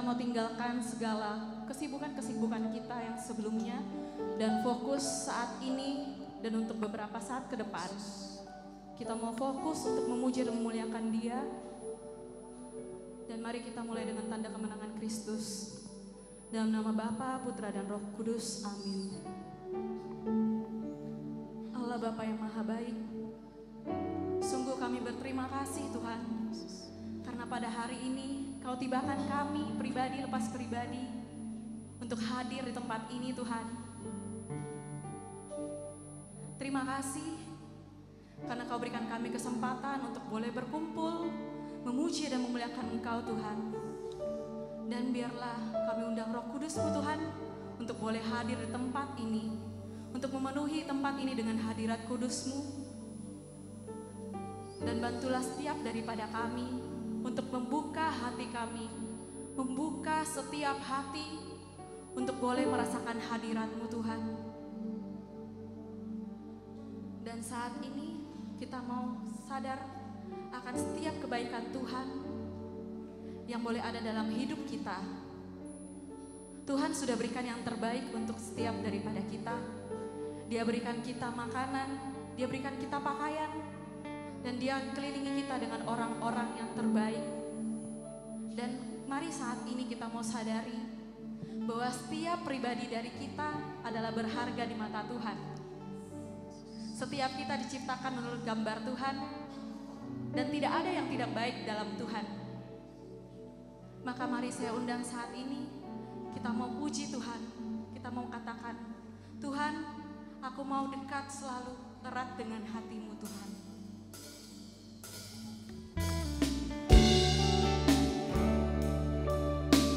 kita mau tinggalkan segala kesibukan-kesibukan kita yang sebelumnya dan fokus saat ini dan untuk beberapa saat ke depan. Kita mau fokus untuk memuji dan memuliakan Dia. Dan mari kita mulai dengan tanda kemenangan Kristus. Dalam nama Bapa, Putra dan Roh Kudus. Amin. Allah Bapa yang Maha Baik, sungguh kami berterima kasih Tuhan, karena pada hari ini Kau tibakan kami pribadi lepas pribadi untuk hadir di tempat ini Tuhan. Terima kasih karena Kau berikan kami kesempatan untuk boleh berkumpul, memuji dan memuliakan Engkau Tuhan. Dan biarlah kami undang Roh Kudus-Mu Tuhan untuk boleh hadir di tempat ini, untuk memenuhi tempat ini dengan hadirat kudus-Mu. Dan bantulah setiap daripada kami untuk membuka hati kami, membuka setiap hati untuk boleh merasakan hadirat-Mu Tuhan. Dan saat ini kita mau sadar akan setiap kebaikan Tuhan yang boleh ada dalam hidup kita. Tuhan sudah berikan yang terbaik untuk setiap daripada kita. Dia berikan kita makanan, Dia berikan kita pakaian, dan Dia kelilingi kita dengan orang-orang yang terbaik. Dan mari saat ini kita mau sadari bahwa setiap pribadi dari kita adalah berharga di mata Tuhan. Setiap kita diciptakan menurut gambar Tuhan, dan tidak ada yang tidak baik dalam Tuhan. Maka mari saya undang saat ini, kita mau puji Tuhan, kita mau katakan, Tuhan, aku mau dekat selalu erat dengan hati-Mu Tuhan.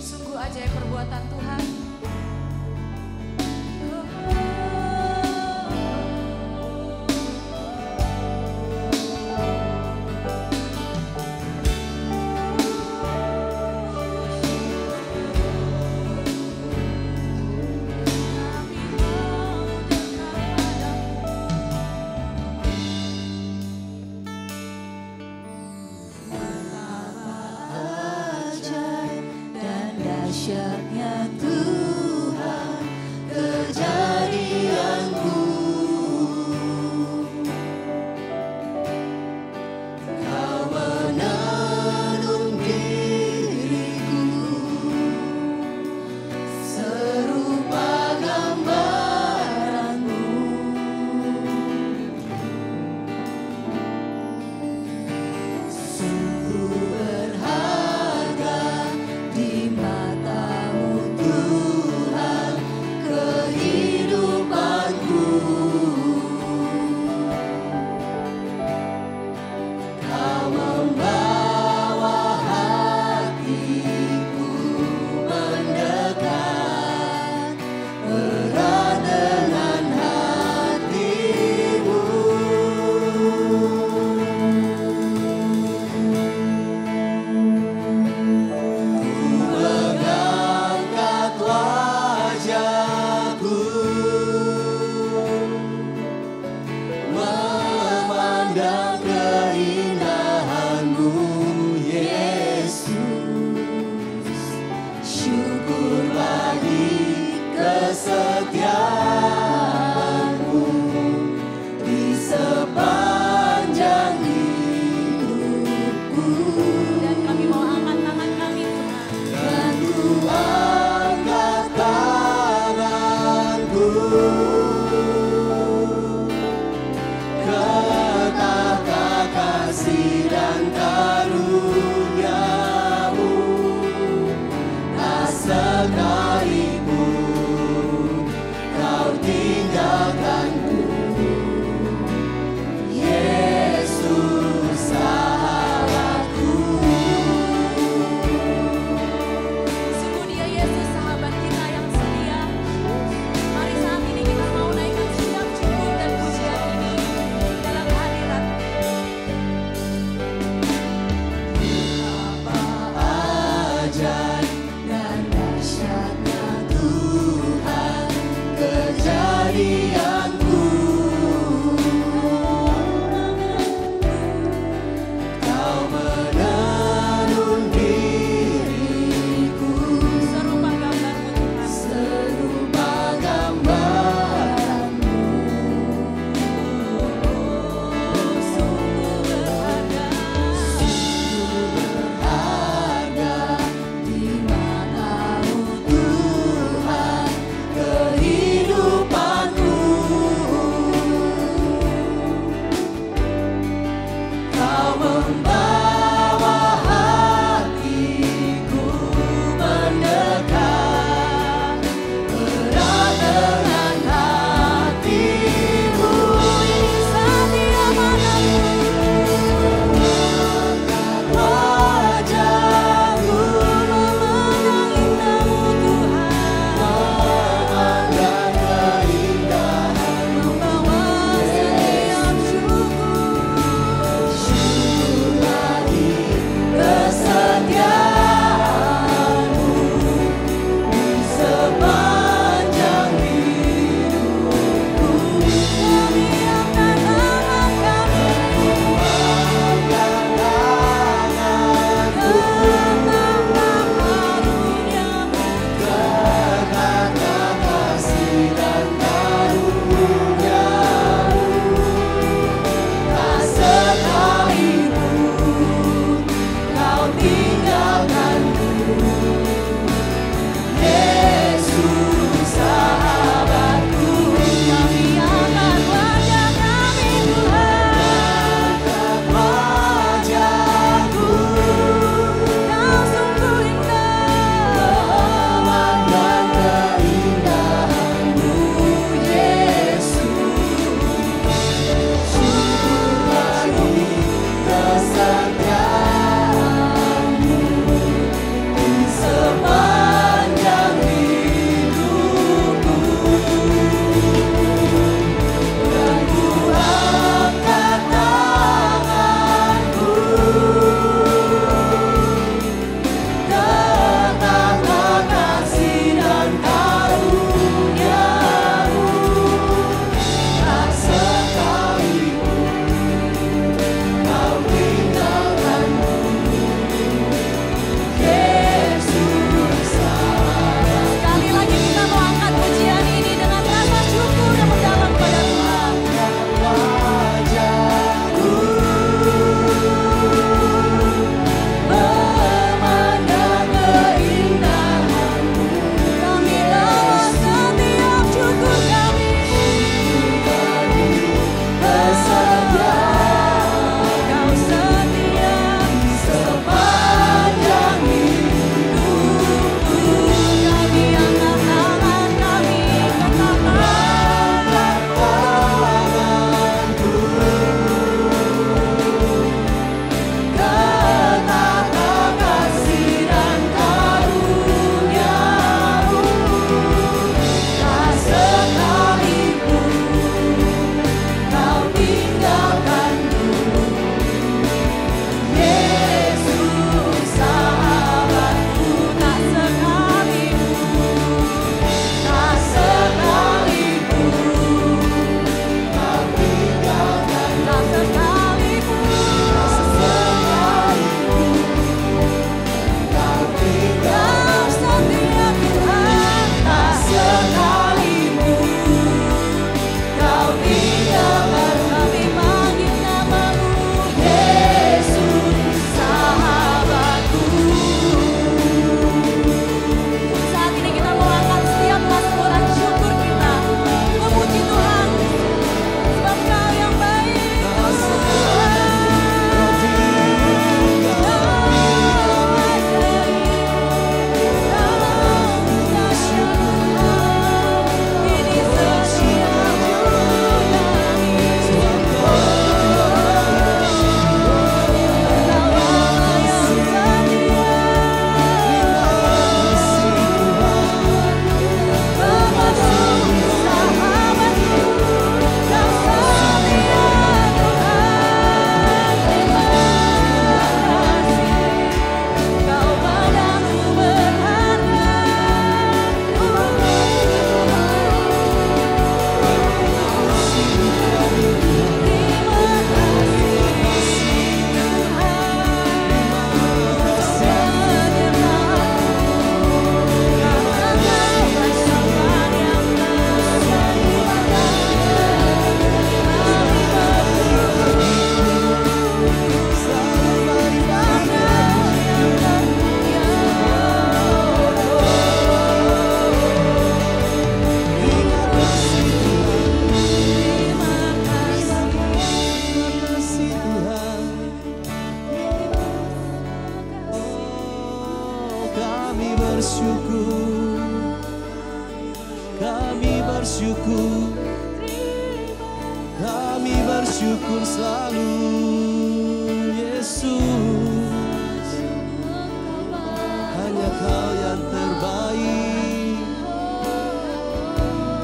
Sungguh ajaib perbuatan Tuhan. Kami bersyukur, kami bersyukur, kami bersyukur selalu, Yesus. Hanya Kau yang terbaik,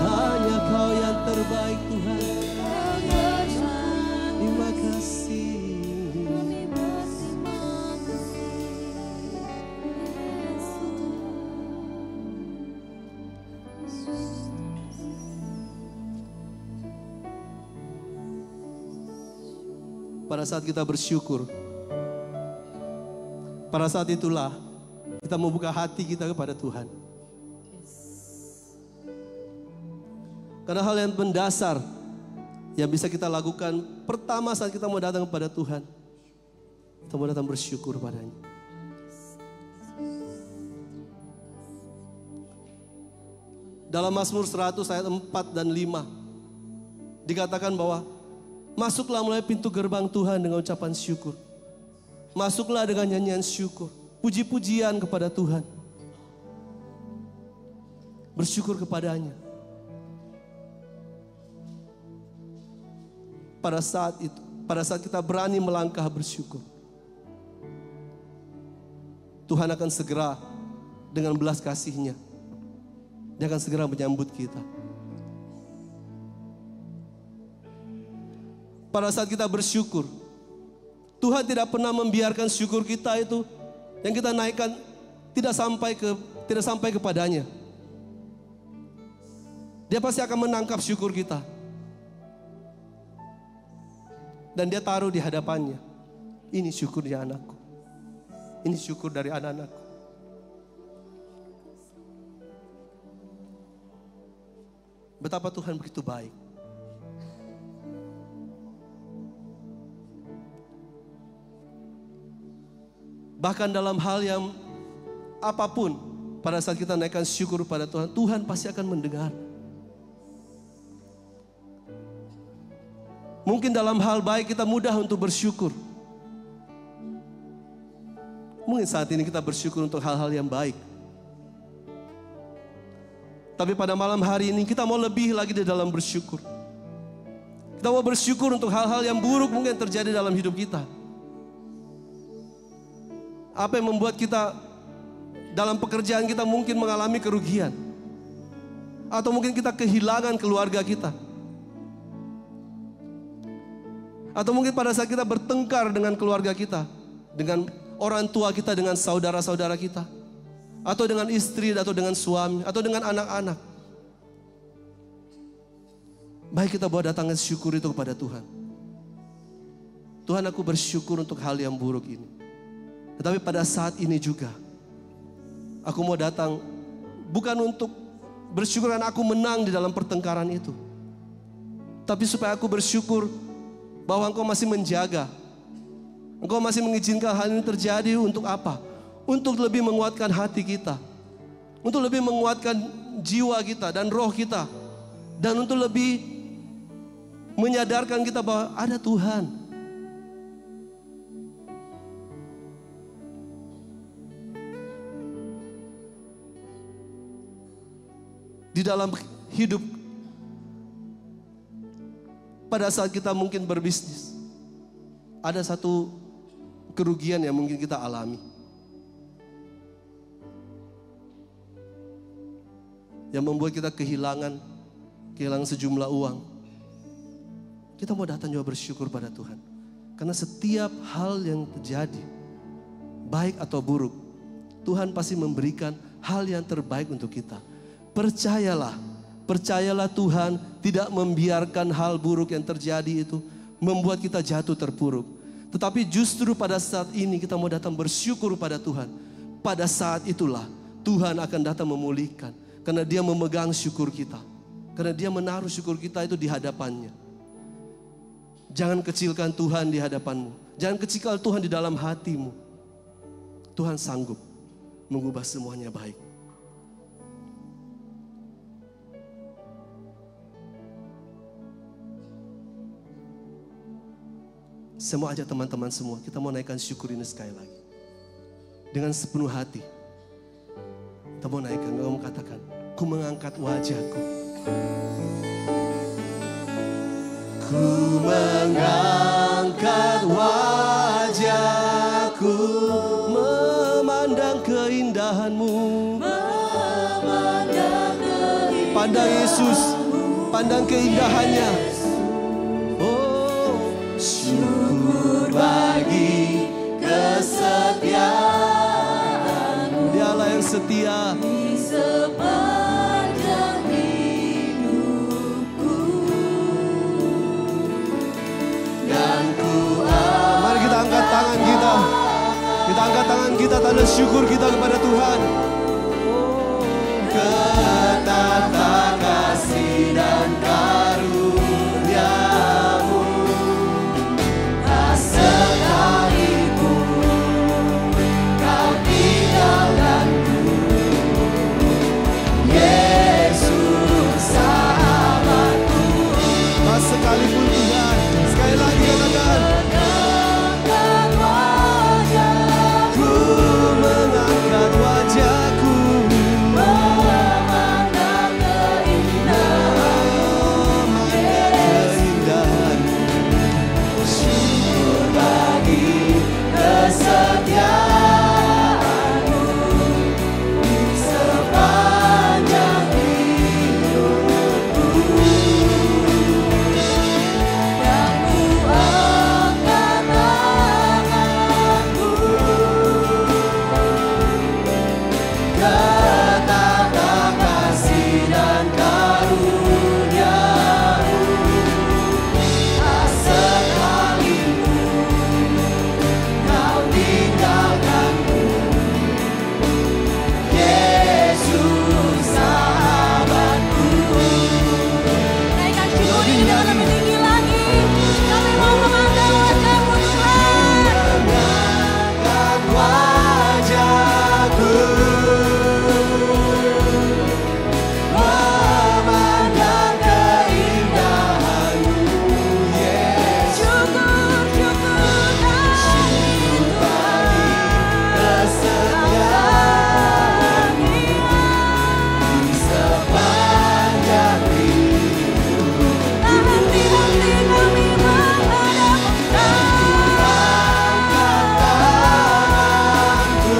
hanya Kau yang terbaik Tuhan. Terima kasih. Pada saat kita bersyukur, pada saat itulah kita membuka hati kita kepada Tuhan. Karena hal yang mendasar yang bisa kita lakukan pertama saat kita mau datang kepada Tuhan, kita mau datang bersyukur padanya. Dalam Mazmur 100 ayat 4 dan 5 dikatakan bahwa masuklah melalui pintu gerbang Tuhan dengan ucapan syukur. Masuklah dengan nyanyian syukur, puji-pujian kepada Tuhan. Bersyukur kepadanya. Pada saat itu, pada saat kita berani melangkah bersyukur, Tuhan akan segera dengan belas kasih-Nya, Dia akan segera menyambut kita. Pada saat kita bersyukur, Tuhan tidak pernah membiarkan syukur kita itu yang kita naikkan tidak sampai kepadanya. Dia pasti akan menangkap syukur kita. Dan Dia taruh di hadapannya. Ini syukurnya anakku. Ini syukur dari anak-anakku. Betapa Tuhan begitu baik. Bahkan dalam hal yang apapun, pada saat kita naikkan syukur pada Tuhan, Tuhan pasti akan mendengar. Mungkin dalam hal baik kita mudah untuk bersyukur. Mungkin saat ini kita bersyukur untuk hal-hal yang baik. Tapi pada malam hari ini kita mau lebih lagi di dalam bersyukur. Kita mau bersyukur untuk hal-hal yang buruk mungkin terjadi dalam hidup kita. Apa yang membuat kita dalam pekerjaan kita mungkin mengalami kerugian. Atau mungkin kita kehilangan keluarga kita. Atau mungkin pada saat kita bertengkar dengan keluarga kita. Dengan orang tua kita, dengan saudara-saudara kita. Atau dengan istri, atau dengan suami, atau dengan anak-anak. Baik kita bawa datangnya syukur itu kepada Tuhan. Tuhan, aku bersyukur untuk hal yang buruk ini. Tetapi pada saat ini juga, aku mau datang bukan untuk bersyukur karena aku menang di dalam pertengkaran itu. Tapi supaya aku bersyukur bahwa Engkau masih menjaga. Engkau masih mengizinkan hal ini terjadi untuk apa? Untuk lebih menguatkan hati kita. Untuk lebih menguatkan jiwa kita dan roh kita. Dan untuk lebih menyadarkan kita bahwa ada Tuhan. Di dalam hidup, pada saat kita mungkin berbisnis, ada satu kerugian yang mungkin kita alami. Yang membuat kita kehilangan sejumlah uang. Kita mau datang juga bersyukur pada Tuhan. Karena setiap hal yang terjadi, baik atau buruk, Tuhan pasti memberikan hal yang terbaik untuk kita. Percayalah Tuhan tidak membiarkan hal buruk yang terjadi itu membuat kita jatuh terpuruk. Tetapi justru pada saat ini kita mau datang bersyukur pada Tuhan. Pada saat itulah Tuhan akan datang memulihkan. Karena Dia memegang syukur kita. Karena Dia menaruh syukur kita itu di hadapannya. Jangan kecilkan Tuhan di hadapanmu. Jangan kecilkan Tuhan di dalam hatimu. Tuhan sanggup mengubah semuanya baik. Saya mau ajak teman-teman semua, kita mau naikkan syukur ini sekali lagi. Dengan sepenuh hati. Kita mau naikkan, kamu katakan, ku mengangkat wajahku. Ku mengangkat wajahku, memandang keindahanmu. Pandang Yesus, pandang keindahannya. Oh, syukur bagi kesetiaan-Mu. Dialah yang setia di sepanjang hidupku. Dan ku mari kita angkat tangan kita. Kita angkat tangan kita, tanda syukur kita kepada Tuhan. Ketata kasih dan karunia-Mu, tak sekalipun Kau tinggalkanku. Yesus sahabatku, tak sekalipun Tuhan. Sekali lagi katakan, mengangkat wajahku, mengangkat wajahku. Kesetiaan-Mu di sepanjang hidupku. Dan ku angkat tanganku, ketata kasih dan karunia-Mu, tak sekalipun Kau tinggalkanku. Yesus sahabatku. Naikkan syukur ini dengan lebih tinggi lagi. Kami mau memandang wajah-Mu Tuhan. Mengangkat wajahku, memandang keindahan-Mu, Yesus. Syukur, syukur bagi kesetiaan di sepanjang hidup. Tak henti-henti kami menghadap tanganku,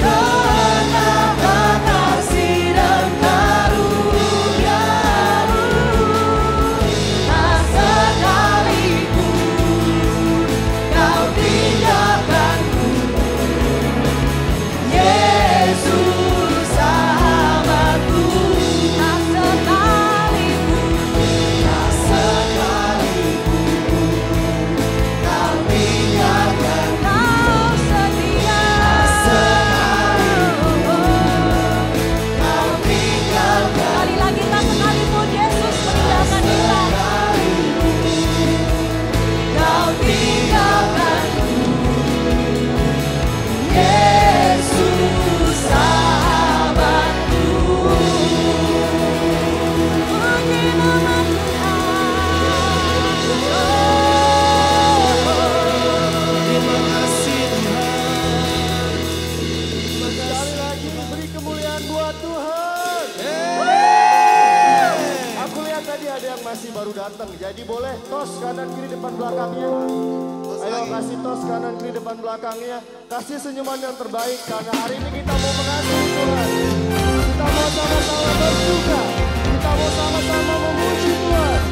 ketata kasih dan karunia-Mu, tak sekalipun Kau tinggalkanku. Yesus sahabatku, tak sekalipun Kau tinggalkan. Kau setia, sekalipun Kau tinggalkan. Sekali lagi, tak sekalipun Yesus meninggalkan kita. Kau tinggalkanku. Yesus sahabatku. Puji nama Tuhan. Terima kasih Tuhan. Sekali lagi beri kemuliaan buat Tuhan. Aku lihat tadi ada yang masih baru datang. Jadi boleh tos kanan kiri depan belakangnya. Ayo kasih tos kanan kiri depan belakangnya. Kasih senyuman yang terbaik karena hari ini kita mau mengasihi Tuhan. Kita mau sama-sama bersuka. Kita mau sama-sama memuji Tuhan.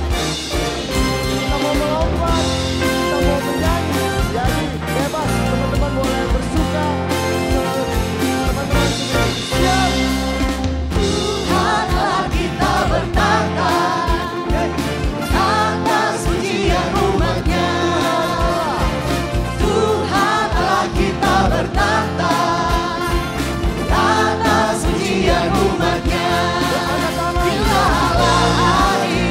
Kita mau melompat. Kita mau menyanyi. Jadi bebas teman-teman boleh bersuka. Teman-teman siap. Tuhanlah kita bertata atas pujian umat-Nya. Tuhanlah kita bertata atas pujian umat-Nya. Bila hari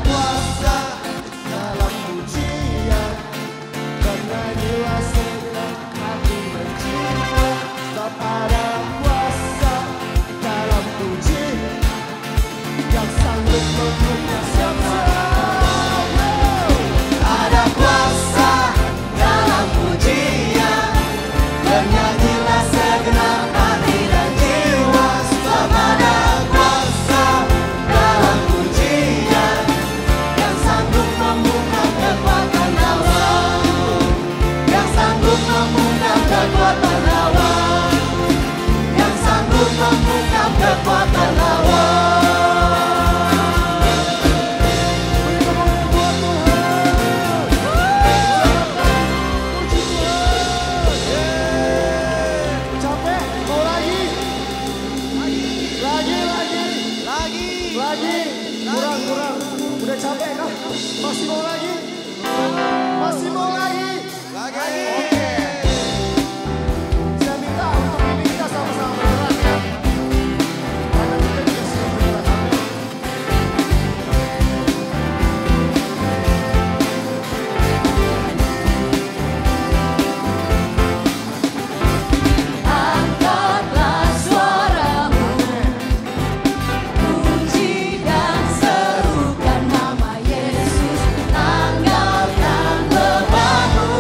kuasa dalam pujian. Bernyanyilah segenap hati dan jiwa. Sebab ada kuasa dalam pujian yang sanggup membuka siapa. Ada kuasa dalam pujian, bernyanyilah segenap hati dan jiwa. Sebab ada kuasa dalam pujian yang sanggup membuka kekuatan lawan, yang sanggup membuka kekuatan lawan, yang sanggup membuka kekuatan lawan. Capek? Mau lagi? Lagi. Kurang. Udah capek kan? Masih mau lagi? Masih mau lagi? Oke. Saya minta untuk ini kita sama-sama bergerak ya. Karena kita juga sedang bergerak. Amin. Angkatlah suaramu, puji dan serukan nama Yesus. Tanggalkan bebanmu,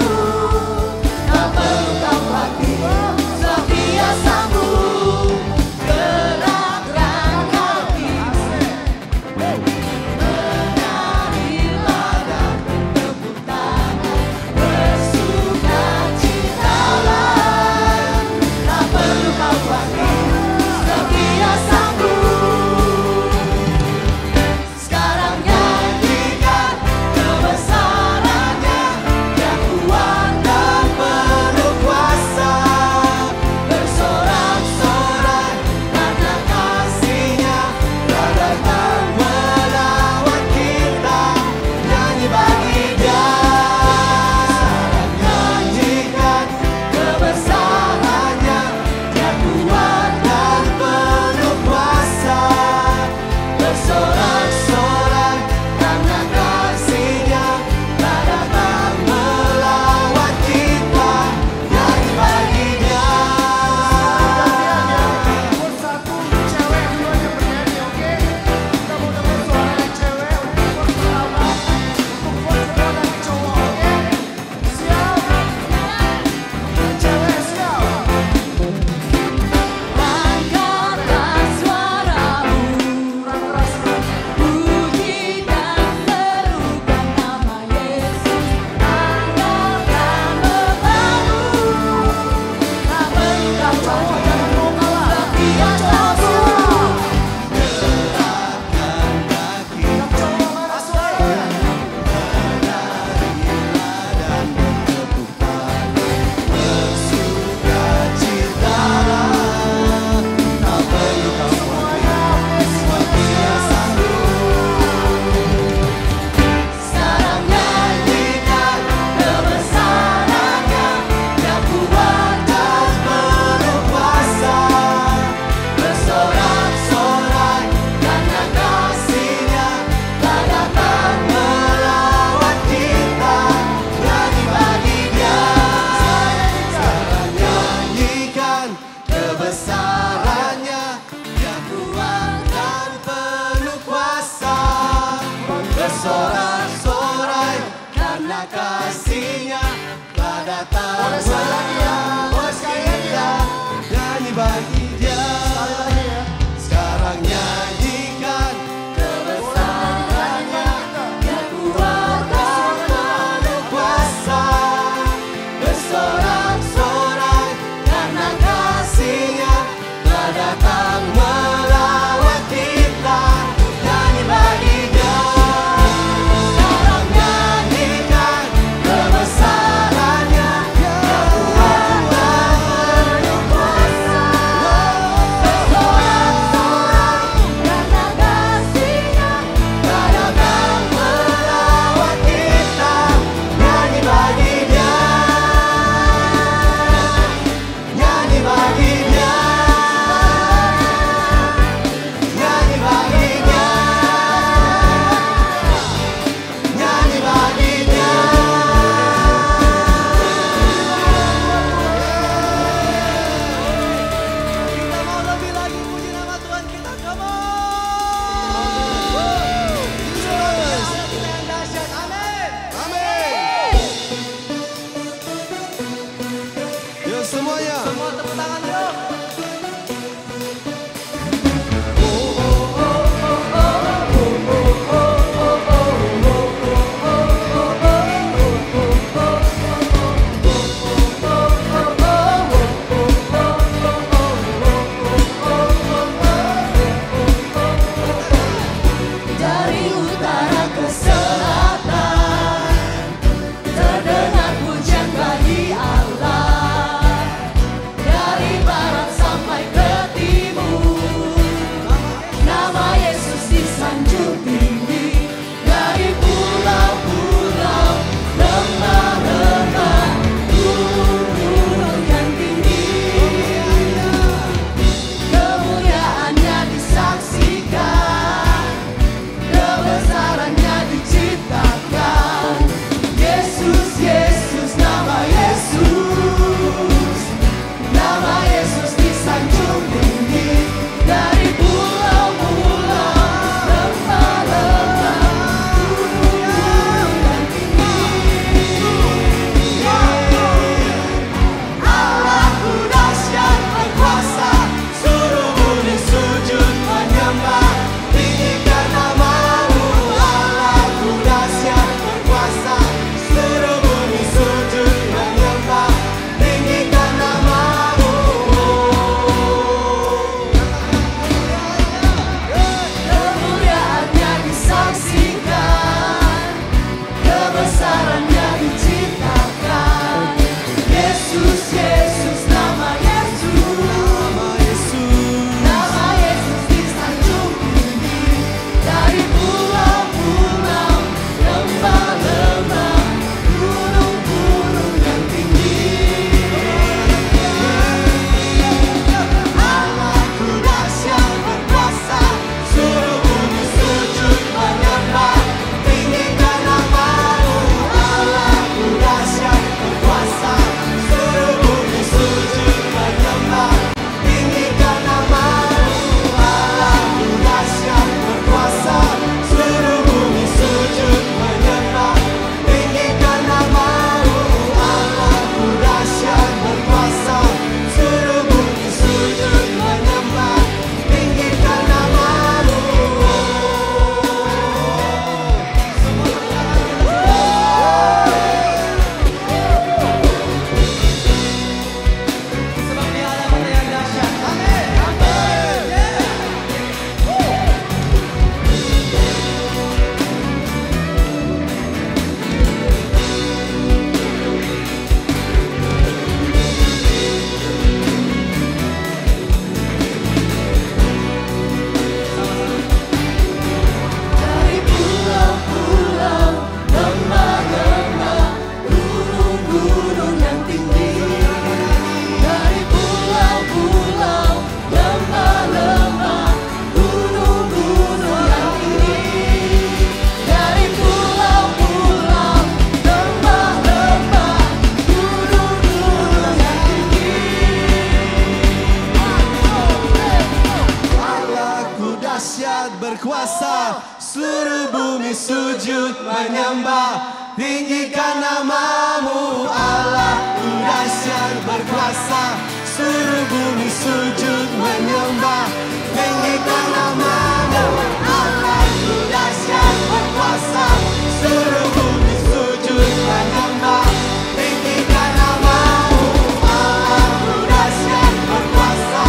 berkuasa, seluruh bumi sujud menyembah. Tinggikan namamu Allah, dahsyat berkuasa, seluruh bumi sujud menyembah. Tinggikan namamu Allah, dahsyat berkuasa, seluruh bumi sujud menyembah. Tinggikan namamu Allah, dahsyat berkuasa,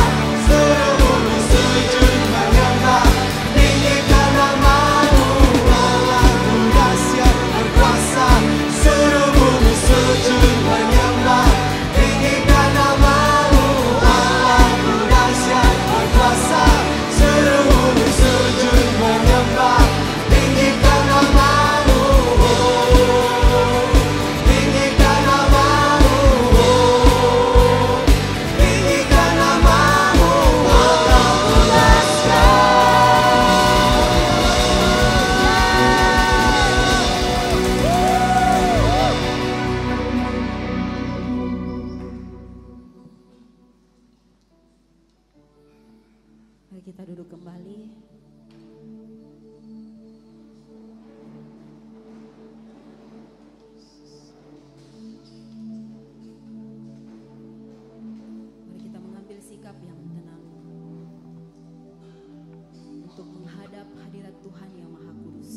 seluruh bumi sujud menyembah. Tinggikan namamu Allah, dahsyat berkuasa, seluruh bumi sujud menyembah. Tinggikan namamu Allah, dahsyat berkuasa, seluruh bumi sujud menyembah. Tinggikan namamu, tinggikan namamu, tinggikan namamu Allah dahsyat. Mari kita duduk kembali. Mari kita mengambil sikap yang tenang untuk menghadap hadirat Tuhan yang Maha Kudus.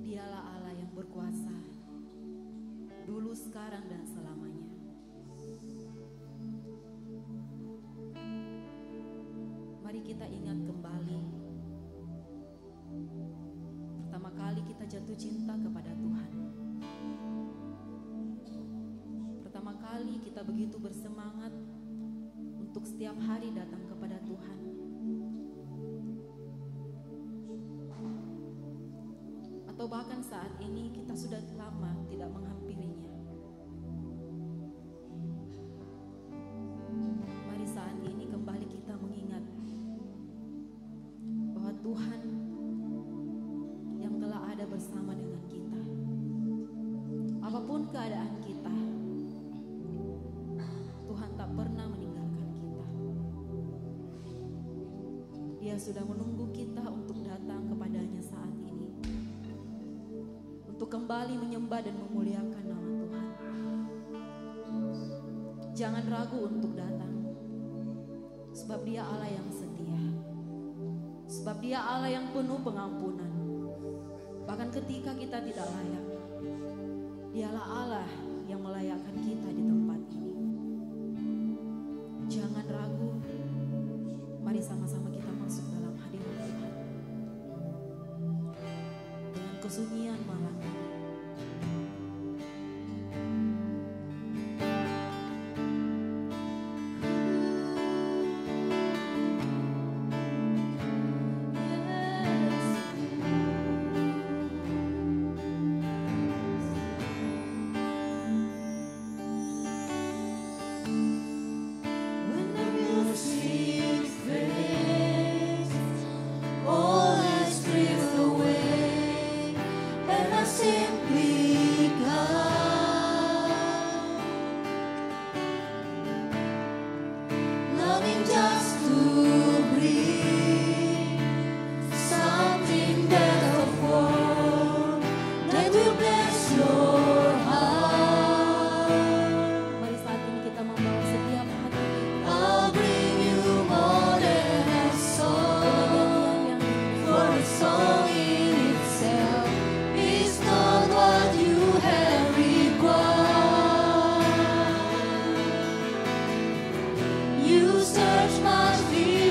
Dialah Allah yang berkuasa, dulu, sekarang, dan selamanya. Mari kita ingat kembali pertama kali kita jatuh cinta kepada Tuhan. Pertama kali kita begitu bersemangat untuk setiap hari datang kepada Tuhan. Atau bahkan saat ini kita sudah lama tidak menghampirinya. Mari saat ini kembali kita mengingat bahwa Tuhan yang telah ada bersama dengan kita. Apapun keadaan kita, Tuhan tak pernah meninggalkan kita. Dia sudah menunggu kita untuk datang kepadanya saat ini, untuk kembali menyembah dan memuliakan nama Tuhan. Jangan ragu untuk datang, sebab Dia Allah yang setia, sebab Dia Allah yang penuh pengampunan. Bahkan ketika kita tidak layak, Dialah Allah yang melayakkan kita di tempat ini. Jangan ragu, mari sama-sama kita masuk dalam hadirat Tuhan dengan kesunyian malam ini. When the music fades, all has drifted away, and I simply come, longing just to breathe something better for that will bless your heart. Mari saat ini kita membawa setiap hati kita I'll bring you more than a song, for the song in itself is not what you have required. You search much deeper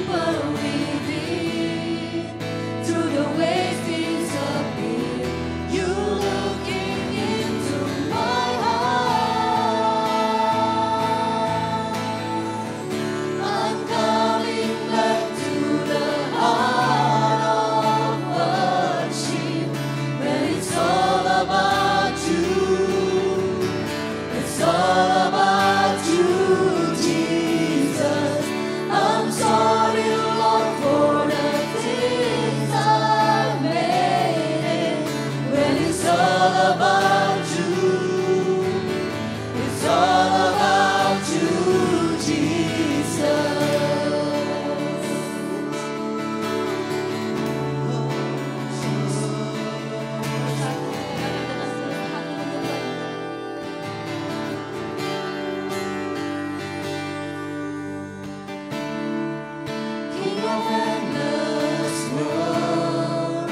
endless world.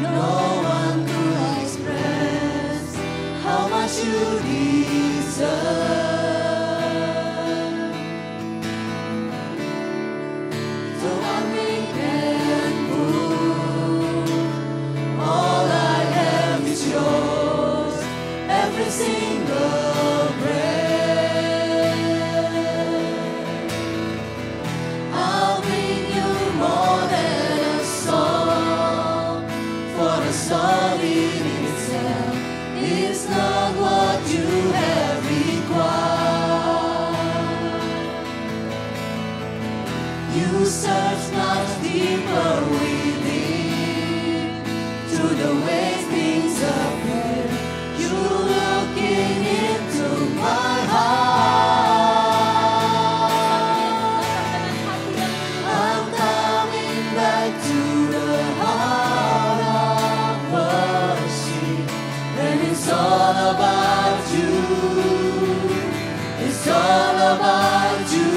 No one could express how much you deserve. So I'm weak and poor. All I have is yours. Every single breath. I'll bring you more than a song, for the song in itself is not what you have required. You search much deeper within, to the way things appear. You're looking into my heart. I'm coming back to the heart of worship, and it's all about you. It's all about you,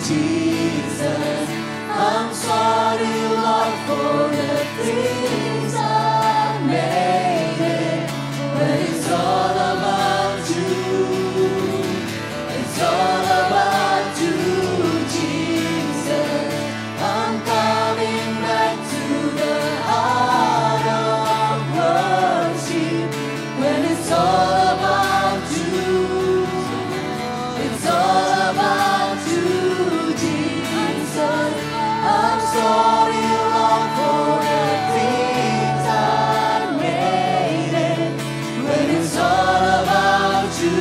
Jesus. I'm sorry, Lord, for the things I made it, but it's all about you. It's all about you, Jesus. I'm coming back to the heart of worship, when it's all about you. It's all about you, Jesus. I'm sorry, Lord, for the things I made it, when it's all about you.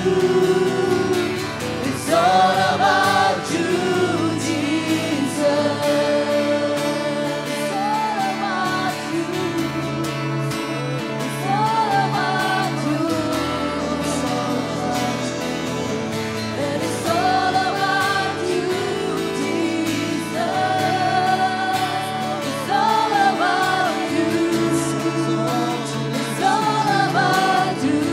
It's all about you, Jesus. It's all about you. It's all about you. And it's all about you, Jesus. It's all about you. It's all about you.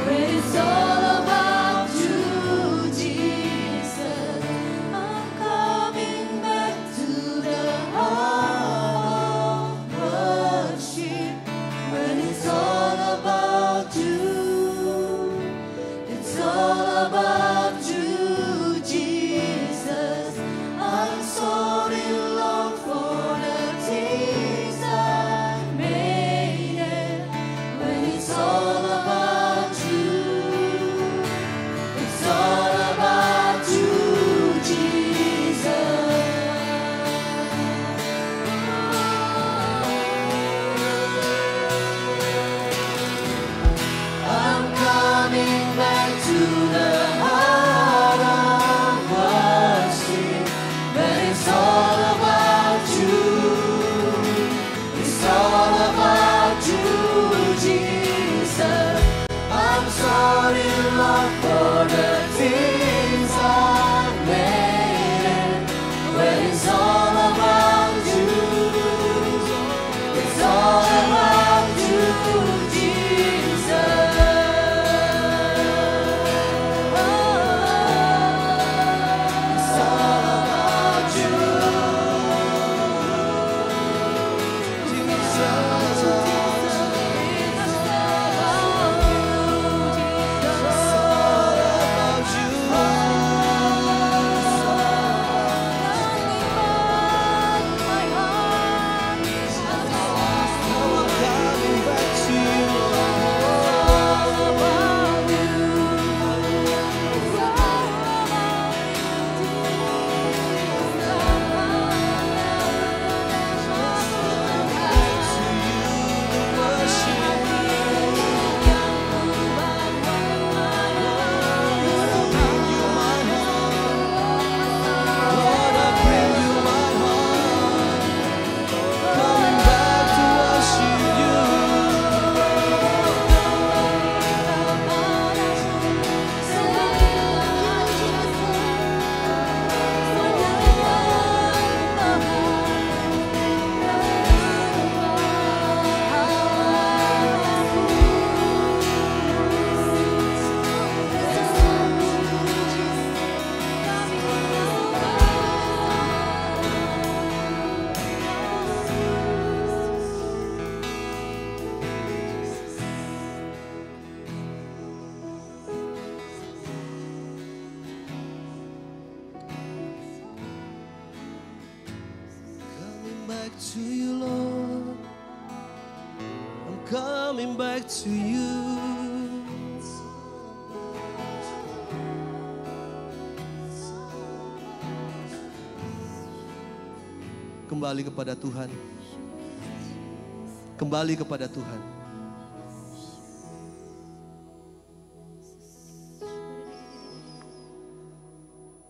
When it's all about you, Jesus, I'm coming back to the heart of worship. When it's all about you, it's all about you, Jesus. I'm sorry, Lord, for the things I made it. When it's all about you, it's all about you, Jesus. I'm coming back to the heart of worship, but it's all about you. It's all about you, Jesus. I'm sorry, Lord, for the things I made, when it's all about you. It's all about you, Jesus. It's all about you, Jesus. to you, Lord. I'm coming back to you. Kembali kepada Tuhan. Kembali kepada Tuhan.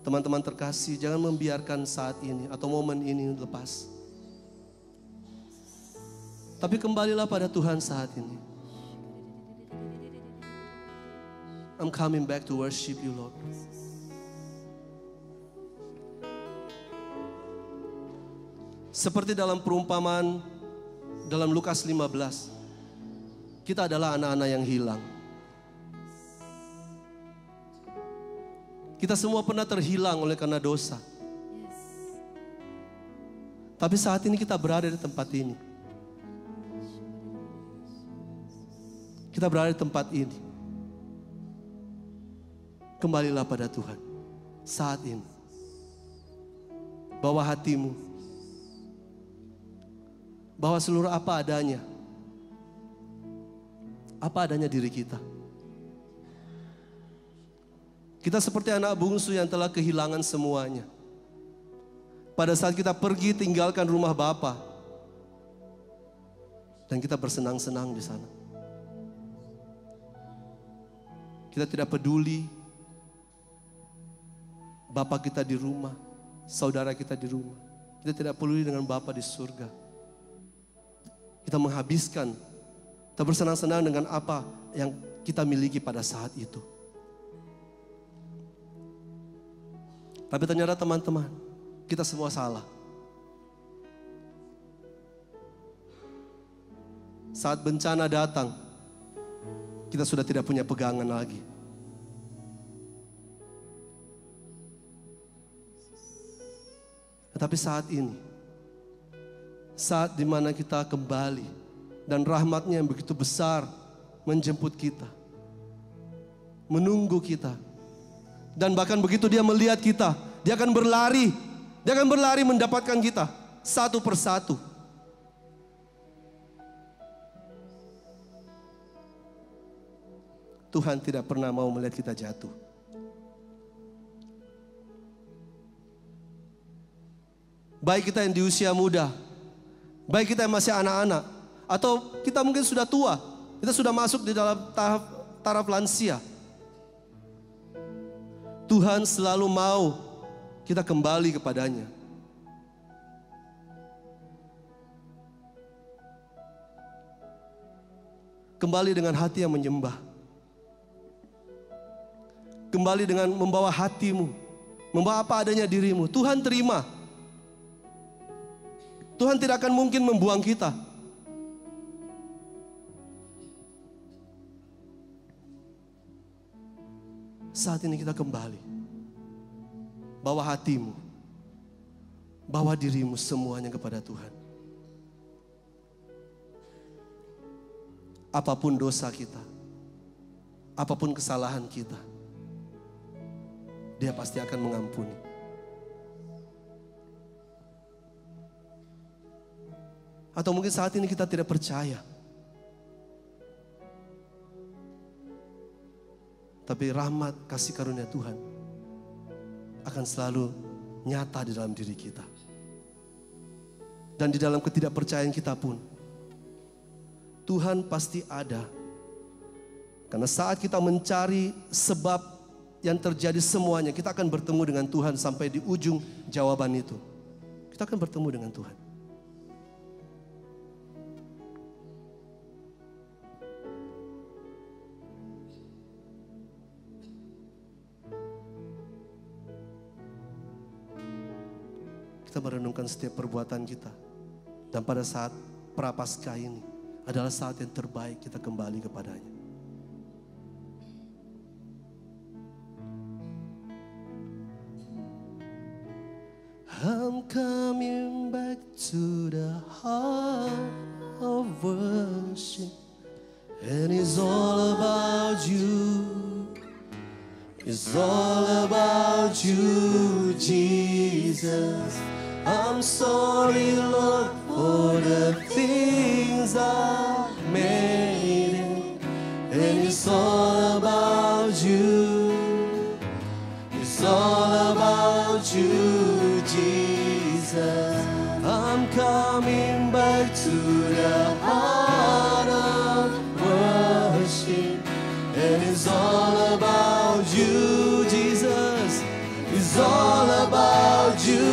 Teman-teman terkasih, jangan membiarkan saat ini atau momen ini lepas. Tapi kembalilah pada Tuhan saat ini. I'm coming back to worship you, Lord. Seperti dalam perumpamaan dalam Lukas 15, kita adalah anak-anak yang hilang. Kita semua pernah terhilang oleh karena dosa. Tapi saat ini kita berada di tempat ini. Kita berada di tempat ini. Kembalilah pada Tuhan saat ini. Bawa hatimu. Bawa seluruh apa adanya. Apa adanya diri kita. Kita seperti anak bungsu yang telah kehilangan semuanya. Pada saat kita pergi tinggalkan rumah Bapa, dan kita bersenang-senang di sana. Kita tidak peduli Bapa kita di rumah, saudara kita di rumah. Kita tidak peduli dengan Bapa di surga. Kita menghabiskan, kita bersenang-senang dengan apa yang kita miliki pada saat itu. Tapi ternyata teman-teman, kita semua salah. Saat bencana datang, kita sudah tidak punya pegangan lagi. Tetapi saat ini, saat dimana kita kembali dan rahmatnya yang begitu besar menjemput kita, menunggu kita. Dan bahkan begitu dia melihat kita, dia akan berlari. Dia akan berlari mendapatkan kita satu persatu. Tuhan tidak pernah mau melihat kita jatuh. Baik kita yang di usia muda, baik kita yang masih anak-anak, atau kita mungkin sudah tua, kita sudah masuk di dalam taraf lansia. Tuhan selalu mau kita kembali kepadanya. Kembali dengan hati yang menyembah. Kembali dengan membawa hatimu, membawa apa adanya dirimu. Tuhan terima. Tuhan tidak akan mungkin membuang kita. Saat ini kita kembali. Bawa hatimu. Bawa dirimu semuanya kepada Tuhan. Apapun dosa kita. Apapun kesalahan kita. Dia pasti akan mengampuni. Atau mungkin saat ini kita tidak percaya. Tapi rahmat kasih karunia Tuhan akan selalu nyata di dalam diri kita. Dan di dalam ketidakpercayaan kita pun, Tuhan pasti ada. Karena saat kita mencari sebab yang terjadi semuanya, kita akan bertemu dengan Tuhan sampai di ujung jawaban itu. Kita akan bertemu dengan Tuhan. Kita merenungkan setiap perbuatan kita. Dan pada saat Prapaskah ini adalah saat yang terbaik kita kembali kepadanya. I'm coming back to the heart of worship, and it's all about you. It's all about you, Jesus. I'm sorry, Lord, For the things are made, and it's all about you. It's all about you, Jesus. I'm coming back to the heart of worship, and it's all about you, Jesus. It's all about you.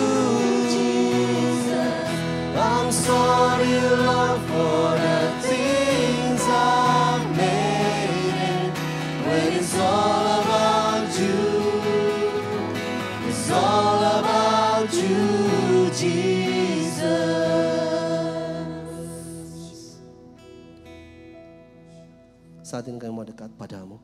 I'm sorry, Lord, for the things I've made. When it's all about you, it's all about you, Jesus. Saat ini kami mau dekat padamu.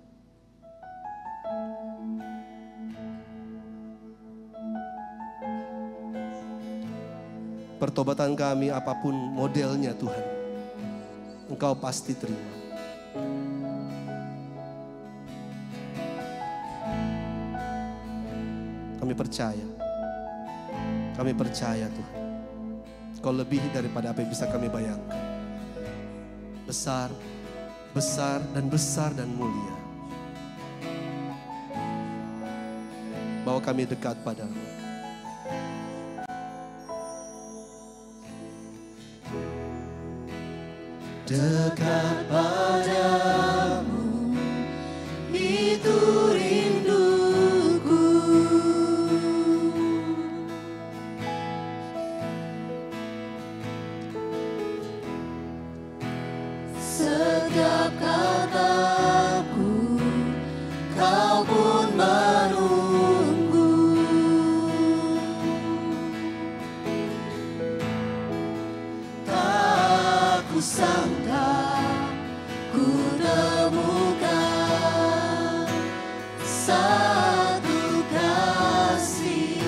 Pertobatan kami apapun modelnya Tuhan, Engkau pasti terima. Kami percaya Tuhan, Kau lebih daripada apa yang bisa kami bayangkan. Besar, besar dan mulia. Bawa kami dekat padamu. Dekat padamu, itu rinduku. Setiap kataku, kau pun menunggu. Tak kusangka ku temukan satu kasih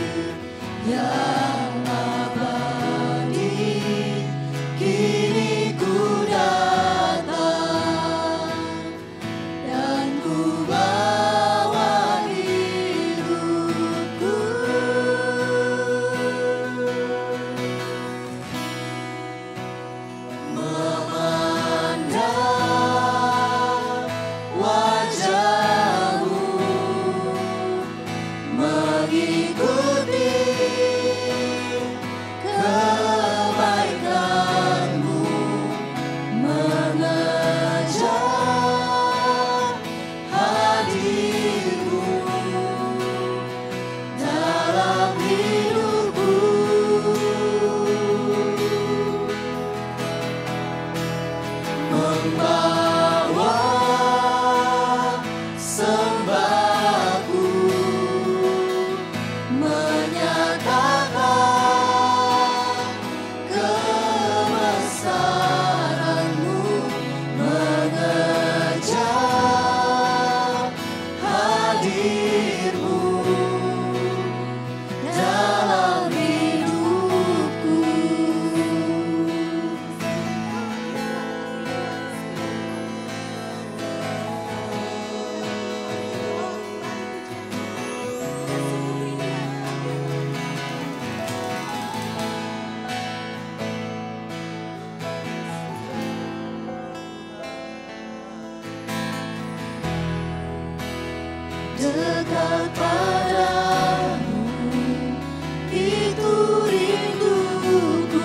yang abadi. Kini ku datang dan ku bawa hidupku. Memandang wajahmu, mengikuti kebaikanmu, mengejar hadirmu dalam hidupku. Membawa sembahku, menyatakan kebesaranmu, mengejar hadirmu dalam hidupku. Dekat padamu, itu rinduku.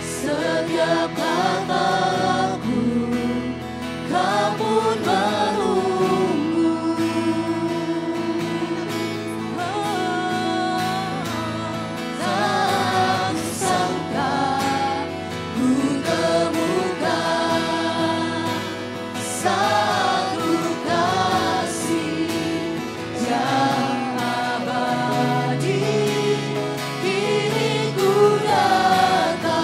Setiap kataku, kau pun menunggu. Tak sangka ku temukan satu kasih yang abadi. Kini ku datang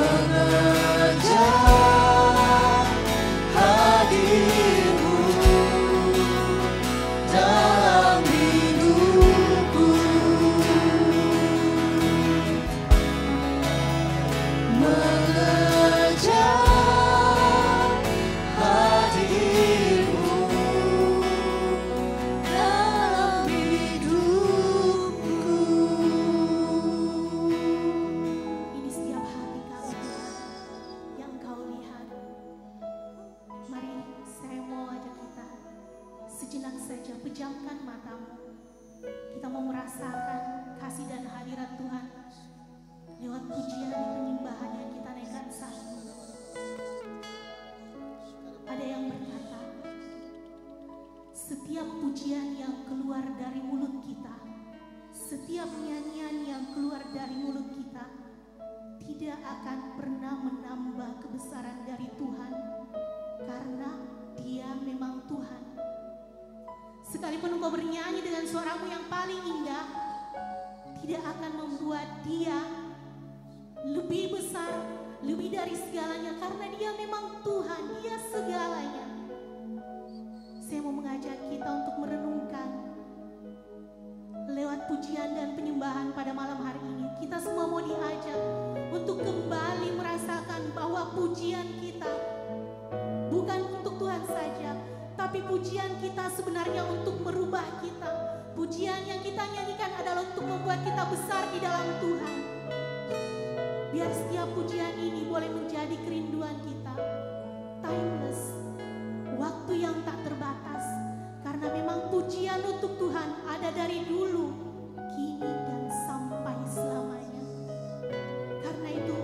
mengejar hadir-Mu dalam hidupku, mengejar hadir-Mu dalam hidupku. Ini setiap hati kami yang Kau lihat. Mari saya mau ajak kita sejenak saja pejamkan matamu. Kita mau merasakan kasih dan hadirat Tuhan lewat pujian dan penyembahan yang kita naikkan saat ini. Ada yang berkata, setiap pujian yang keluar dari mulut kita, setiap nyanyian yang keluar dari mulut kita tidak akan pernah menambah kebesaran dari Tuhan, karena Dia memang Tuhan. Sekalipun engkau bernyanyi dengan suaramu yang paling indah, tidak akan membuat Dia lebih besar, lebih dari segalanya, karena Dia memang Tuhan, Dia segalanya. Saya mau mengajak kita untuk merenungkan lewat pujian dan penyembahan pada malam hari ini. Kita semua mau diajak untuk kembali merasakan bahwa pujian kita bukan untuk Tuhan saja, tapi pujian kita sebenarnya untuk merubah kita. Pujian yang kita nyanyikan adalah untuk membuat kita besar di dalam Tuhan. Biar setiap pujian ini boleh menjadi kerinduan kita, timeless, waktu yang tak terbatas. Karena memang pujian untuk Tuhan ada dari dulu, kini dan sampai selamanya. Karena itu,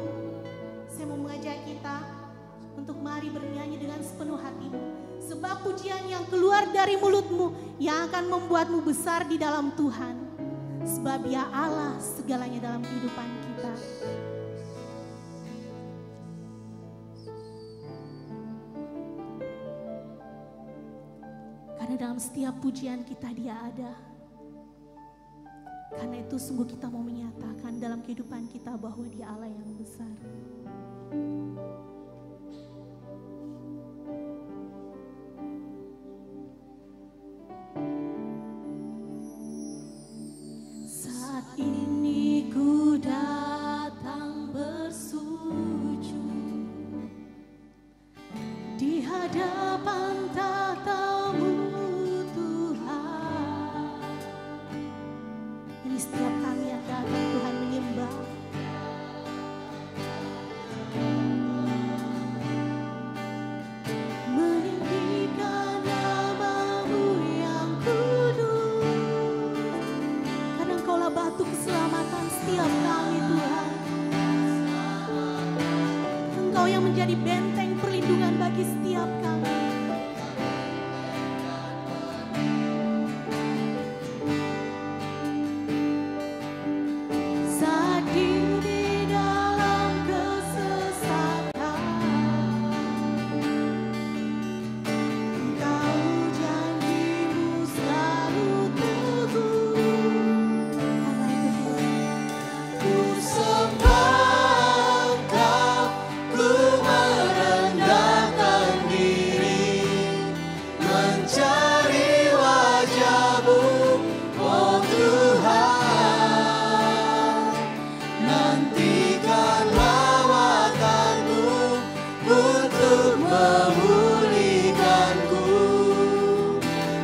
saya mau mengajak kita untuk mari bernyanyi dengan sepenuh hatimu. Sebab pujian yang keluar dari mulutmu yang akan membuatmu besar di dalam Tuhan. Sebab Dia Allah segalanya dalam kehidupan kita. Karena dalam setiap pujian kita Dia ada. Karena itu sungguh kita mau menyatakan dalam kehidupan kita bahwa Dia Allah yang besar. Saat ini ku datang bersujud di hadapan tatamu Tuhan. Ini setiap kami yang datang Tuhan menyembah. Meninggikan nama-Mu yang kudus. Karena Engkaulah batu keselamatan setiap kami Tuhan. Engkau yang menjadi benteng perlindungan bagi setiap kami. Saat diri dalam kesesatan, Engkau janji-Mu selalu teguh. Karena itu Ku sembah Engkau, ku merendahkan diri, mencari wajah-Mu, oh Tuhan. Nantikan lawatan-Mu untuk memulihkanku.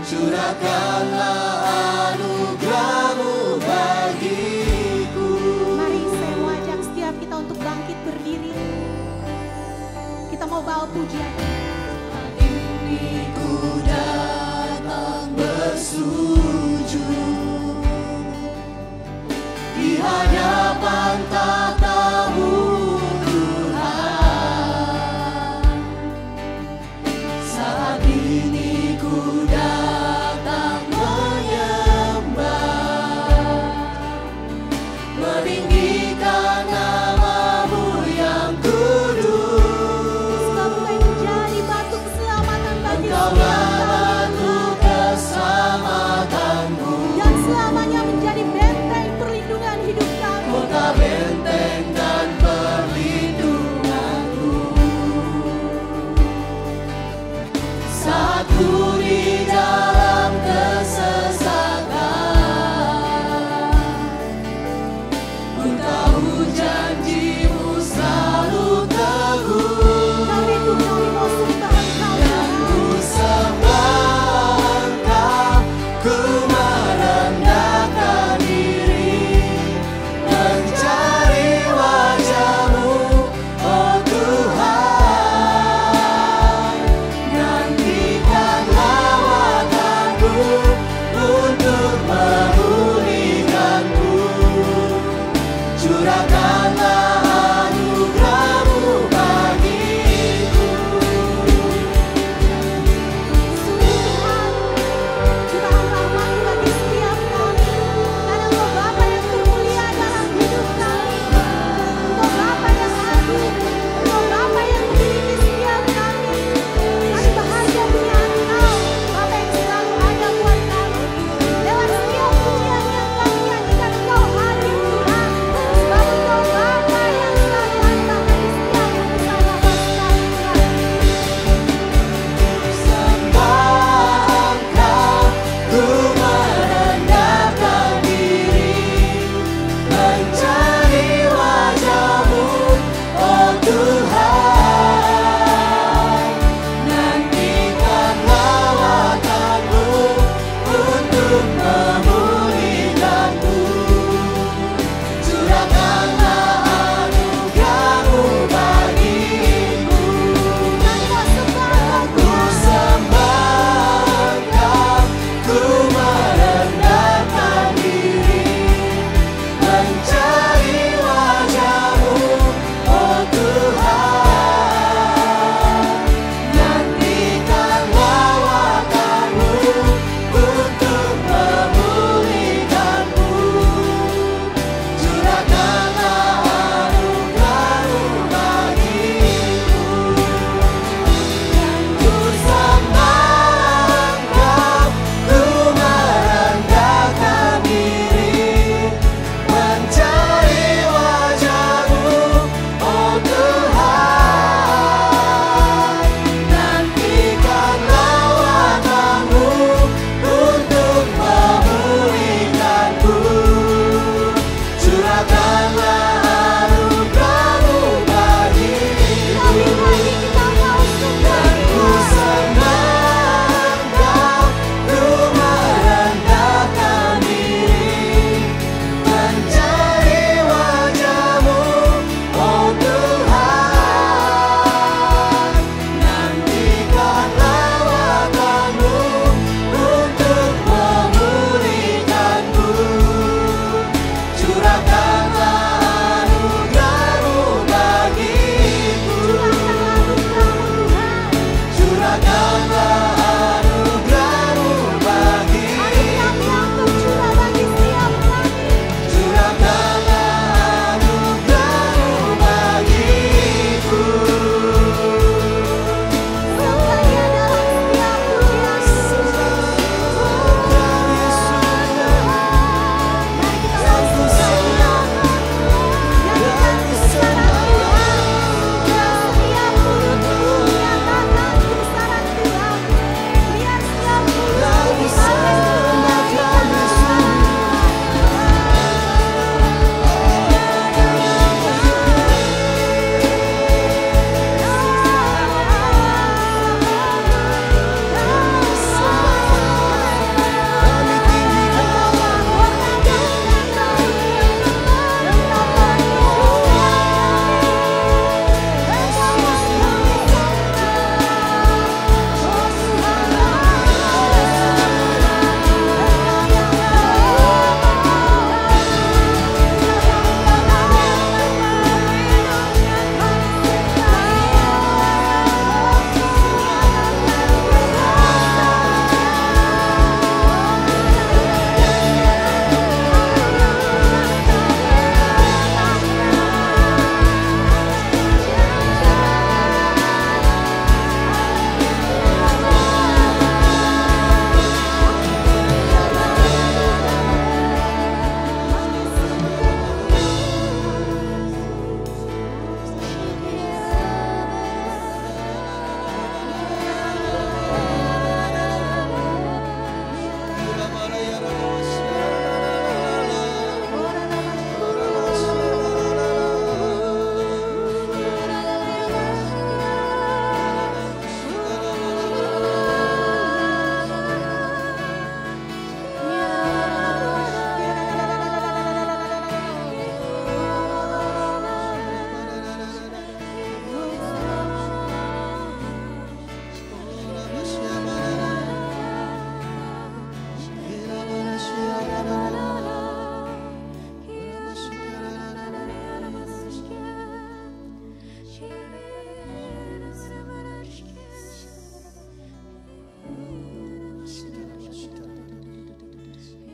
Curahkanlah anugerah-Mu bagiku. Mari saya mau ajak setiap kita untuk bangkit berdiri. Kita mau bawa pujian. Ini ku datang bersujud di hadapan tatamu Tuhan. Saat ini ku datang menyembah, meninggikan nama-Mu yang kudus. Sebab Engkau yang menjadi batu keselamatan bagi Engkaulah setiap batu keselamatanku, dan selamanya menjadi benteng perlindungan hidup kami. kota benteng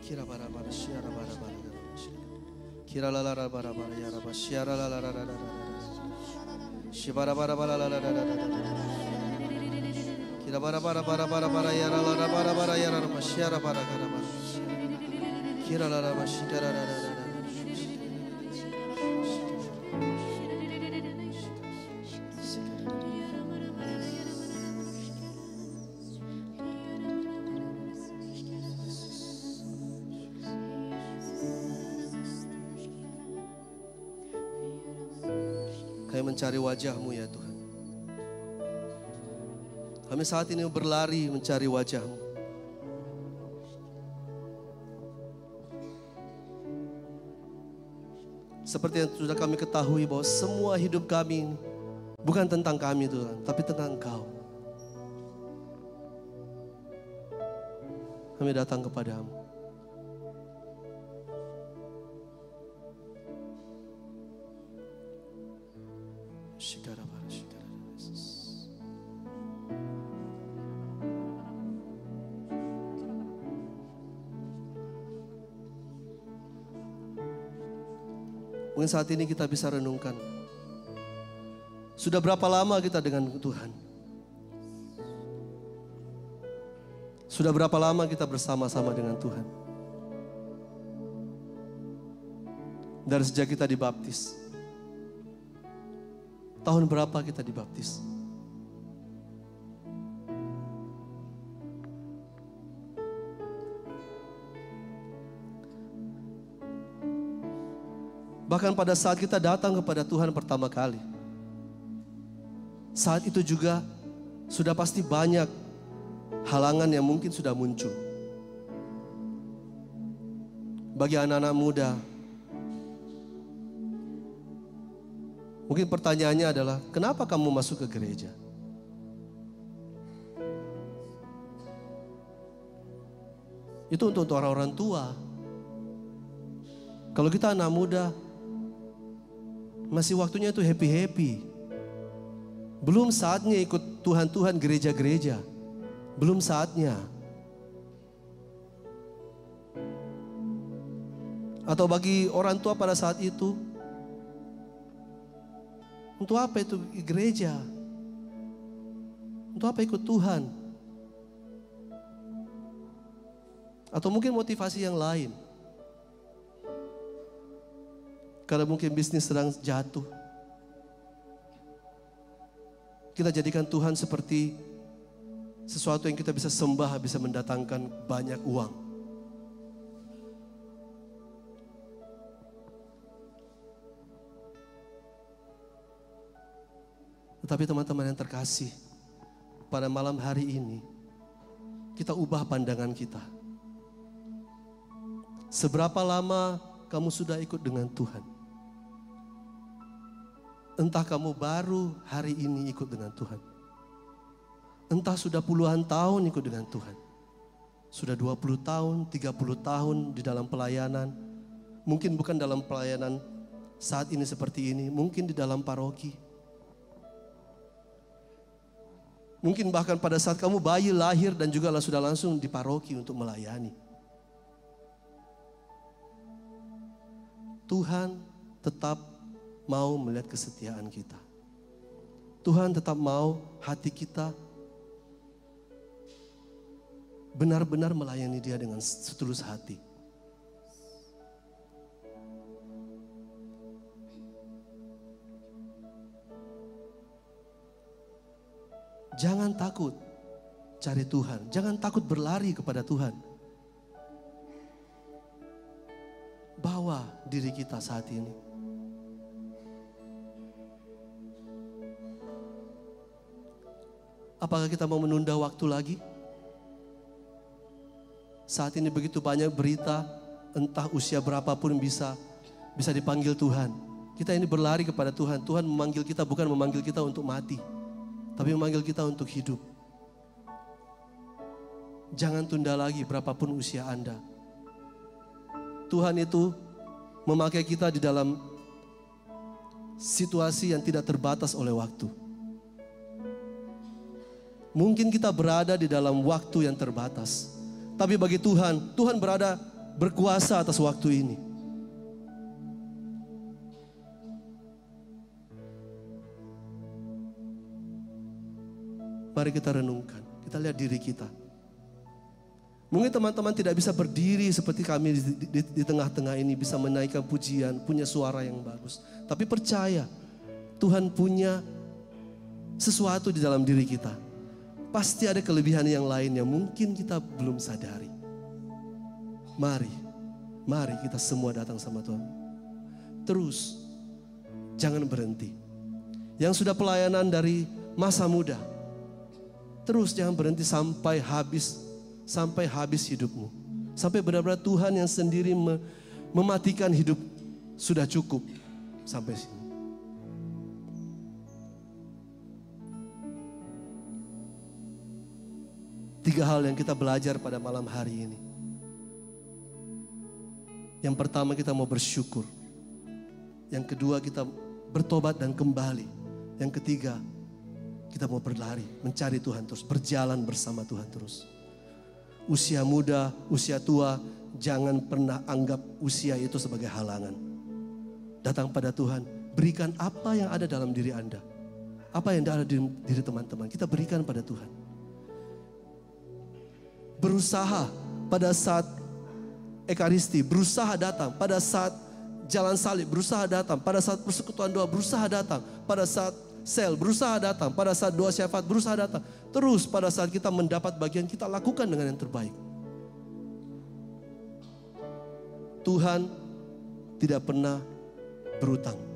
Kira bara bara syara bara bara. Kira la la la bara bara ya raba syara la la la la la. Shibara bara bara la la la la la. Kira bara bara bara bara bara ya la la bara bara ya raba syara bara bara bara. Kira la la syara la la la. Kami mencari wajah-Mu ya Tuhan. Kami saat ini berlari mencari wajah-Mu. Seperti yang sudah kami ketahui bahwa semua hidup kami bukan tentang kami Tuhan, tapi tentang Engkau. Kami datang kepadamu. Mungkin saat ini kita bisa renungkan. Sudah berapa lama kita dengan Tuhan? Sudah berapa lama kita bersama-sama dengan Tuhan? Dari sejak kita dibaptis. Tahun berapa kita dibaptis? Bahkan pada saat kita datang kepada Tuhan pertama kali, saat itu juga sudah pasti banyak halangan yang mungkin sudah muncul. Bagi anak-anak muda, mungkin pertanyaannya adalah, kenapa kamu masuk ke gereja? Itu untuk orang-orang tua. Kalau kita anak muda, masih waktunya itu happy-happy. Belum saatnya ikut Tuhan-Tuhan gereja-gereja. Belum saatnya. Atau bagi orang tua pada saat itu, untuk apa itu gereja? Untuk apa ikut Tuhan? Atau mungkin motivasi yang lain. Karena mungkin bisnis sedang jatuh. Kita jadikan Tuhan seperti sesuatu yang kita bisa sembah, bisa mendatangkan banyak uang. Tetapi teman-teman yang terkasih, pada malam hari ini, kita ubah pandangan kita. Seberapa lama kamu sudah ikut dengan Tuhan? Entah kamu baru hari ini ikut dengan Tuhan. Entah sudah puluhan tahun ikut dengan Tuhan. Sudah 20 tahun, 30 tahun di dalam pelayanan. Mungkin bukan dalam pelayanan saat ini seperti ini. Mungkin di dalam paroki. Mungkin bahkan pada saat kamu bayi lahir dan juga sudah langsung di paroki untuk melayani. Tuhan tetap mau melihat kesetiaan kita. Tuhan tetap mau hati kita benar-benar melayani Dia dengan setulus hati. Jangan takut cari Tuhan. Jangan takut berlari kepada Tuhan. Bawa diri kita saat ini. Apakah kita mau menunda waktu lagi? Saat ini begitu banyak berita, entah usia berapapun bisa dipanggil Tuhan. Kita ini berlari kepada Tuhan. Tuhan memanggil kita bukan memanggil kita untuk mati, tapi memanggil kita untuk hidup. Jangan tunda lagi berapapun usia Anda. Tuhan itu memakai kita di dalam situasi yang tidak terbatas oleh waktu. Mungkin kita berada di dalam waktu yang terbatas. Tapi bagi Tuhan, Tuhan berada berkuasa atas waktu ini. Mari kita renungkan, kita lihat diri kita. Mungkin teman-teman tidak bisa berdiri seperti kami di tengah-tengah ini, bisa menaikkan pujian, punya suara yang bagus. Tapi percaya, Tuhan punya sesuatu di dalam diri kita. Pasti ada kelebihan yang lain yang mungkin kita belum sadari. Mari kita semua datang sama Tuhan. Terus, jangan berhenti. Yang sudah pelayanan dari masa muda, terus jangan berhenti sampai habis hidupmu. Sampai benar-benar Tuhan yang sendiri mematikan hidup sudah cukup sampai sini. Tiga hal yang kita belajar pada malam hari ini. Yang pertama kita mau bersyukur. Yang kedua kita bertobat dan kembali. Yang ketiga kita mau berlari, mencari Tuhan terus, berjalan bersama Tuhan terus. Usia muda, usia tua, jangan pernah anggap usia itu sebagai halangan. Datang pada Tuhan, berikan apa yang ada dalam diri Anda. Apa yang ada di diri teman-teman, kita berikan pada Tuhan. Berusaha pada saat Ekaristi, berusaha datang. Pada saat jalan salib, berusaha datang. Pada saat persekutuan doa, berusaha datang. Pada saat sel, berusaha datang. Pada saat doa syafaat, berusaha datang. Terus pada saat kita mendapat bagian, kita lakukan dengan yang terbaik. Tuhan tidak pernah berutang.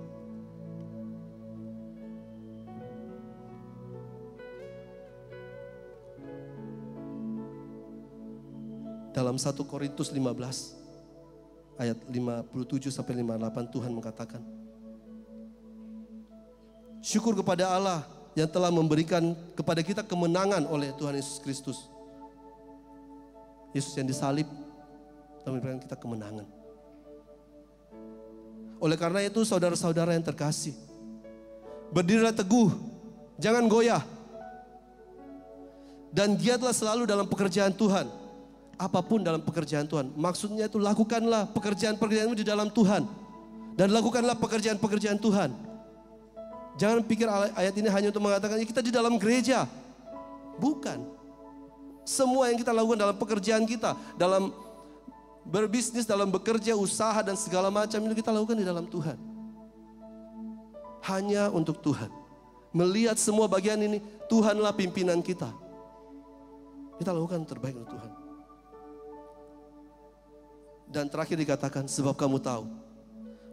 Dalam 1 Korintus 15 ayat 57 sampai 58 Tuhan mengatakan, syukur kepada Allah yang telah memberikan kepada kita kemenangan oleh Tuhan Yesus Kristus. Yesus yang disalib telah memberikan kita kemenangan. Oleh karena itu saudara-saudara yang terkasih, berdirilah teguh, jangan goyah. Dan giatlah selalu dalam pekerjaan Tuhan. Apapun dalam pekerjaan Tuhan. Maksudnya itu lakukanlah pekerjaan-pekerjaanmu di dalam Tuhan. Dan lakukanlah pekerjaan-pekerjaan Tuhan. Jangan pikir ayat ini hanya untuk mengatakan kita di dalam gereja. Bukan. Semua yang kita lakukan dalam pekerjaan kita, dalam berbisnis, dalam bekerja, usaha dan segala macam itu kita lakukan di dalam Tuhan. Hanya untuk Tuhan. Melihat semua bagian ini, Tuhanlah pimpinan kita. Kita lakukan yang terbaik untuk Tuhan. Dan terakhir dikatakan, sebab kamu tahu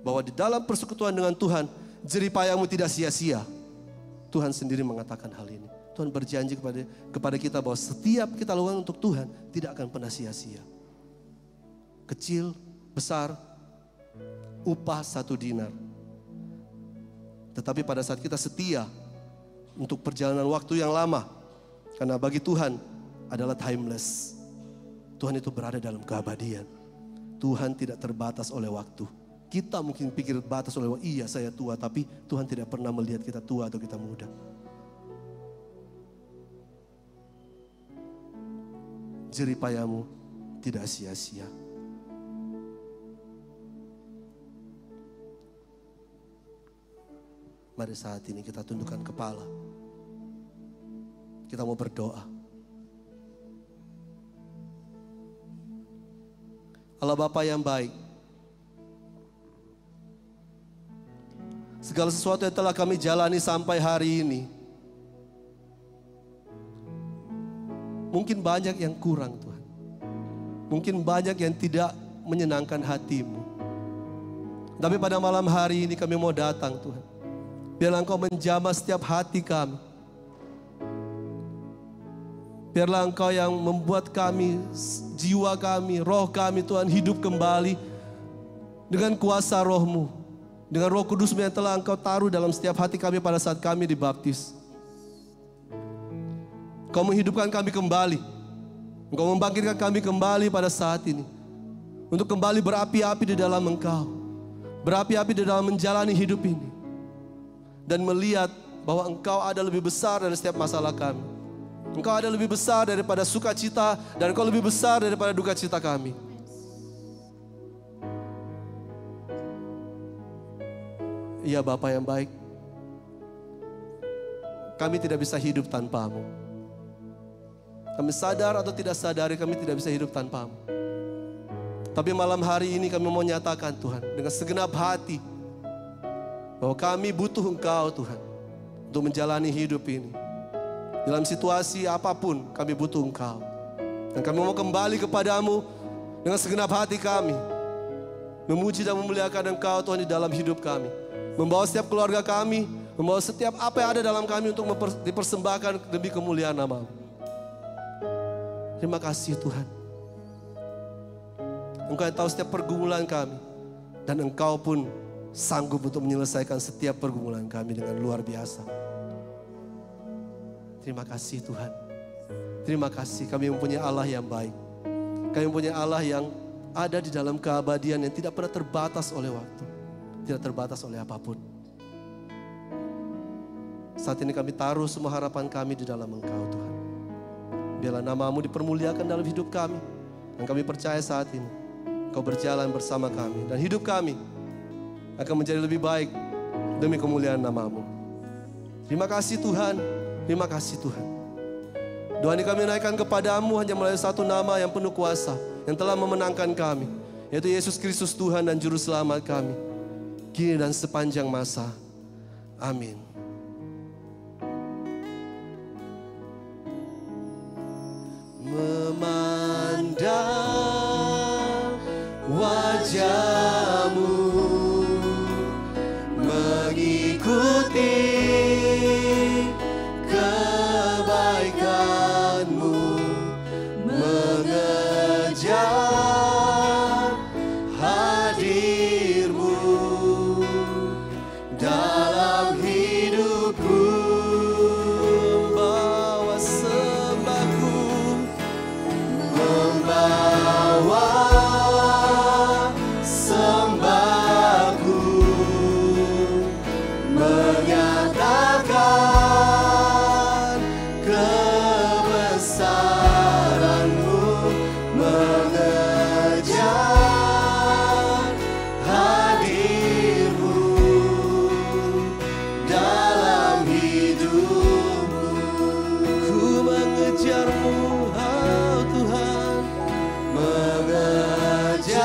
bahwa di dalam persekutuan dengan Tuhan, jeripayamu tidak sia-sia. Tuhan sendiri mengatakan hal ini. Tuhan berjanji kepada kita bahwa setiap kita lakukan untuk Tuhan tidak akan pernah sia-sia. Kecil, besar, upah 1 dinar. Tetapi pada saat kita setia untuk perjalanan waktu yang lama, karena bagi Tuhan adalah timeless. Tuhan itu berada dalam keabadian. Tuhan tidak terbatas oleh waktu. Kita mungkin pikir batas oleh waktu. Iya saya tua, tapi Tuhan tidak pernah melihat kita tua atau kita muda. Jeripayamu tidak sia-sia. Mari saat ini kita tundukkan kepala. Kita mau berdoa. Allah Bapa yang baik, segala sesuatu yang telah kami jalani sampai hari ini, mungkin banyak yang kurang Tuhan. Mungkin banyak yang tidak menyenangkan hati-Mu. Tapi pada malam hari ini kami mau datang Tuhan. Biarlah Engkau menjamah setiap hati kami. Biarlah Engkau yang membuat kami, jiwa kami, roh kami Tuhan hidup kembali dengan kuasa Roh-Mu. Dengan Roh Kudus-Mu yang telah Engkau taruh dalam setiap hati kami pada saat kami dibaptis. Engkau menghidupkan kami kembali. Engkau membangkitkan kami kembali pada saat ini. Untuk kembali berapi-api di dalam Engkau. Berapi-api di dalam menjalani hidup ini. Dan melihat bahwa Engkau ada lebih besar dari setiap masalah kami. Engkau ada lebih besar daripada sukacita dan Engkau lebih besar daripada duka cita kami. Iya Bapa yang baik, kami tidak bisa hidup tanpa-Mu. Kami sadar atau tidak sadari kami tidak bisa hidup tanpa-Mu. Tapi malam hari ini kami mau nyatakan Tuhan dengan segenap hati bahwa kami butuh Engkau Tuhan untuk menjalani hidup ini. Dalam situasi apapun kami butuh Engkau. Dan kami mau kembali kepadamu dengan segenap hati kami. Memuji dan memuliakan Engkau Tuhan di dalam hidup kami. Membawa setiap keluarga kami, membawa setiap apa yang ada dalam kami untuk dipersembahkan demi kemuliaan nama-Mu. Terima kasih Tuhan. Engkau yang tahu setiap pergumulan kami. Dan Engkau pun sanggup untuk menyelesaikan setiap pergumulan kami dengan luar biasa. Terima kasih Tuhan. Terima kasih kami mempunyai Allah yang baik. Kami mempunyai Allah yang ada di dalam keabadian yang tidak pernah terbatas oleh waktu. Tidak terbatas oleh apapun. Saat ini kami taruh semua harapan kami di dalam Engkau Tuhan. Biarlah nama-Mu dipermuliakan dalam hidup kami. Dan kami percaya saat ini Engkau berjalan bersama kami. Dan hidup kami akan menjadi lebih baik demi kemuliaan nama-Mu. Terima kasih Tuhan. Terima kasih Tuhan. Doa ini kami naikkan kepadamu hanya melalui satu nama yang penuh kuasa. Yang telah memenangkan kami. Yaitu Yesus Kristus Tuhan dan Juru Selamat kami. Kini dan sepanjang masa. Amin. Memandang wajah-Mu, mengikuti kebaikan-Mu, mengejar hadir-Mu dalam hidupku, membawa sembahku, membawa sembahku, menyatakan kebesaran-Mu, mengejar hadir-Mu dalam hidupku. Ku mengejar-Mu, oh Tuhan, mengejar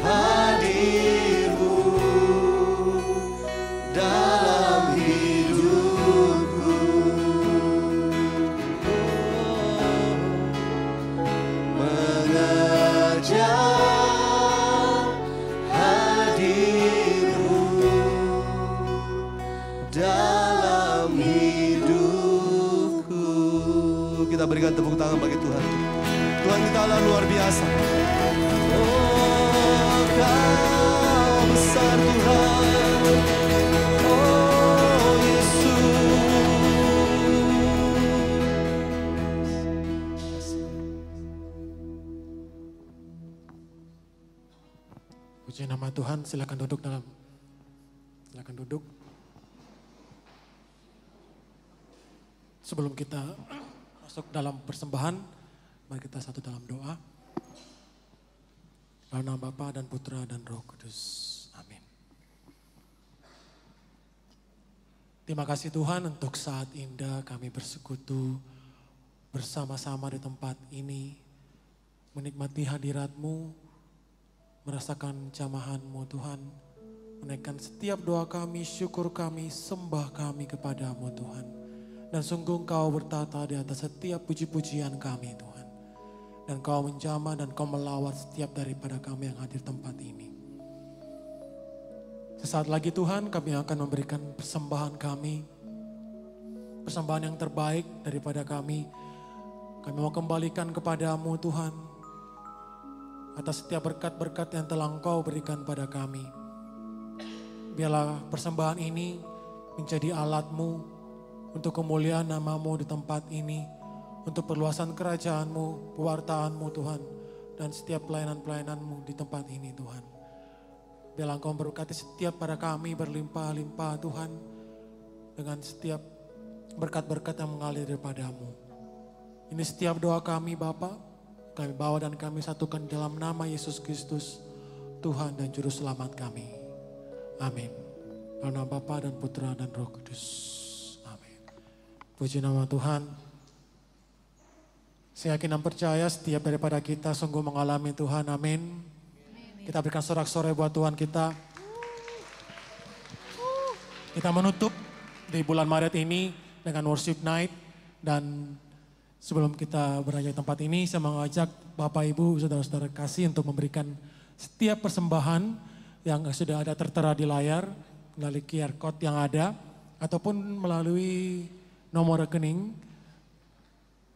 hadir-Mu dalam hidupku. Mengejar hadir-Mu dalam hidupku. Kita berikan tepuk tangan bagi Tuhan. Tuhan kita Allah luar biasa. Oh, Kau besar Tuhan. Oh, Yesus. Puji nama Tuhan, silakan duduk silakan duduk. Sebelum kita masuk dalam persembahan, mari kita satu dalam doa. Dalam nama Bapa dan Putra dan Roh Kudus. Amin. Terima kasih Tuhan untuk saat indah kami bersekutu bersama-sama di tempat ini. Menikmati hadirat-Mu, merasakan jamahan-Mu Tuhan. Menaikkan setiap doa kami, syukur kami, sembah kami kepada-Mu Tuhan. Dan sungguh Engkau bertata di atas setiap puji-pujian kami Tuhan. Dan Kau menjamah dan Kau melawat setiap daripada kami yang hadir tempat ini. Sesaat lagi Tuhan kami akan memberikan persembahan kami. Persembahan yang terbaik daripada kami. Kami mau kembalikan kepada-Mu Tuhan. Atas setiap berkat-berkat yang telah Engkau berikan pada kami. Biarlah persembahan ini menjadi alat-Mu untuk kemuliaan nama-Mu di tempat ini, untuk perluasan kerajaan-Mu, pewartaan-Mu Tuhan, dan setiap pelayanan-pelayanan-Mu di tempat ini Tuhan. Biarlah Engkau memberkati setiap pada kami berlimpah-limpah Tuhan, dengan setiap berkat-berkat yang mengalir daripada-Mu. Ini setiap doa kami Bapa, kami bawa dan kami satukan dalam nama Yesus Kristus, Tuhan dan Juru Selamat kami. Amin. Dalam nama Bapa dan Putra dan Roh Kudus. Amin. Puji nama Tuhan. Saya yakin dan percaya setiap daripada kita sungguh mengalami Tuhan. Amin. Kita berikan sorak-sorai buat Tuhan kita. Kita menutup di bulan Maret ini dengan worship night. Dan sebelum kita beranjak tempat ini, saya mengajak Bapak Ibu, Saudara-saudara kasih untuk memberikan setiap persembahan yang sudah ada tertera di layar melalui QR code yang ada ataupun melalui nomor rekening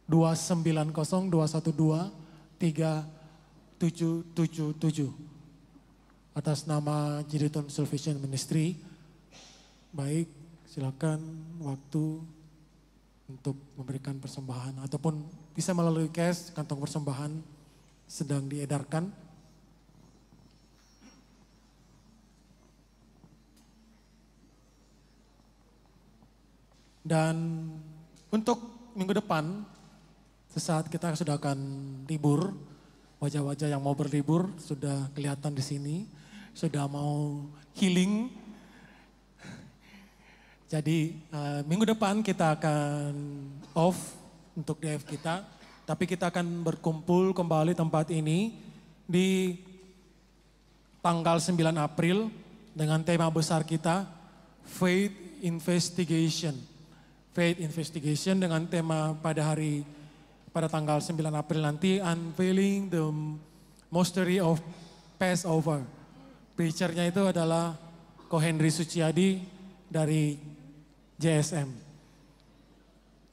29021237777 atas nama Jiritun Salvation Ministry. Baik, silakan waktu untuk memberikan persembahan ataupun bisa melalui cash, kantong persembahan sedang diedarkan. Dan untuk minggu depan, sesaat kita sudah akan libur, wajah-wajah yang mau berlibur sudah kelihatan di sini, sudah mau healing. Jadi minggu depan kita akan off untuk DF kita, tapi kita akan berkumpul kembali tempat ini di tanggal 9 April dengan tema besar kita, Faith Investigation. Faith Investigation dengan tema pada tanggal 9 April nanti, Unveiling the Mystery of Passover. Preachernya itu adalah Ko Henry Suciadi dari JSM.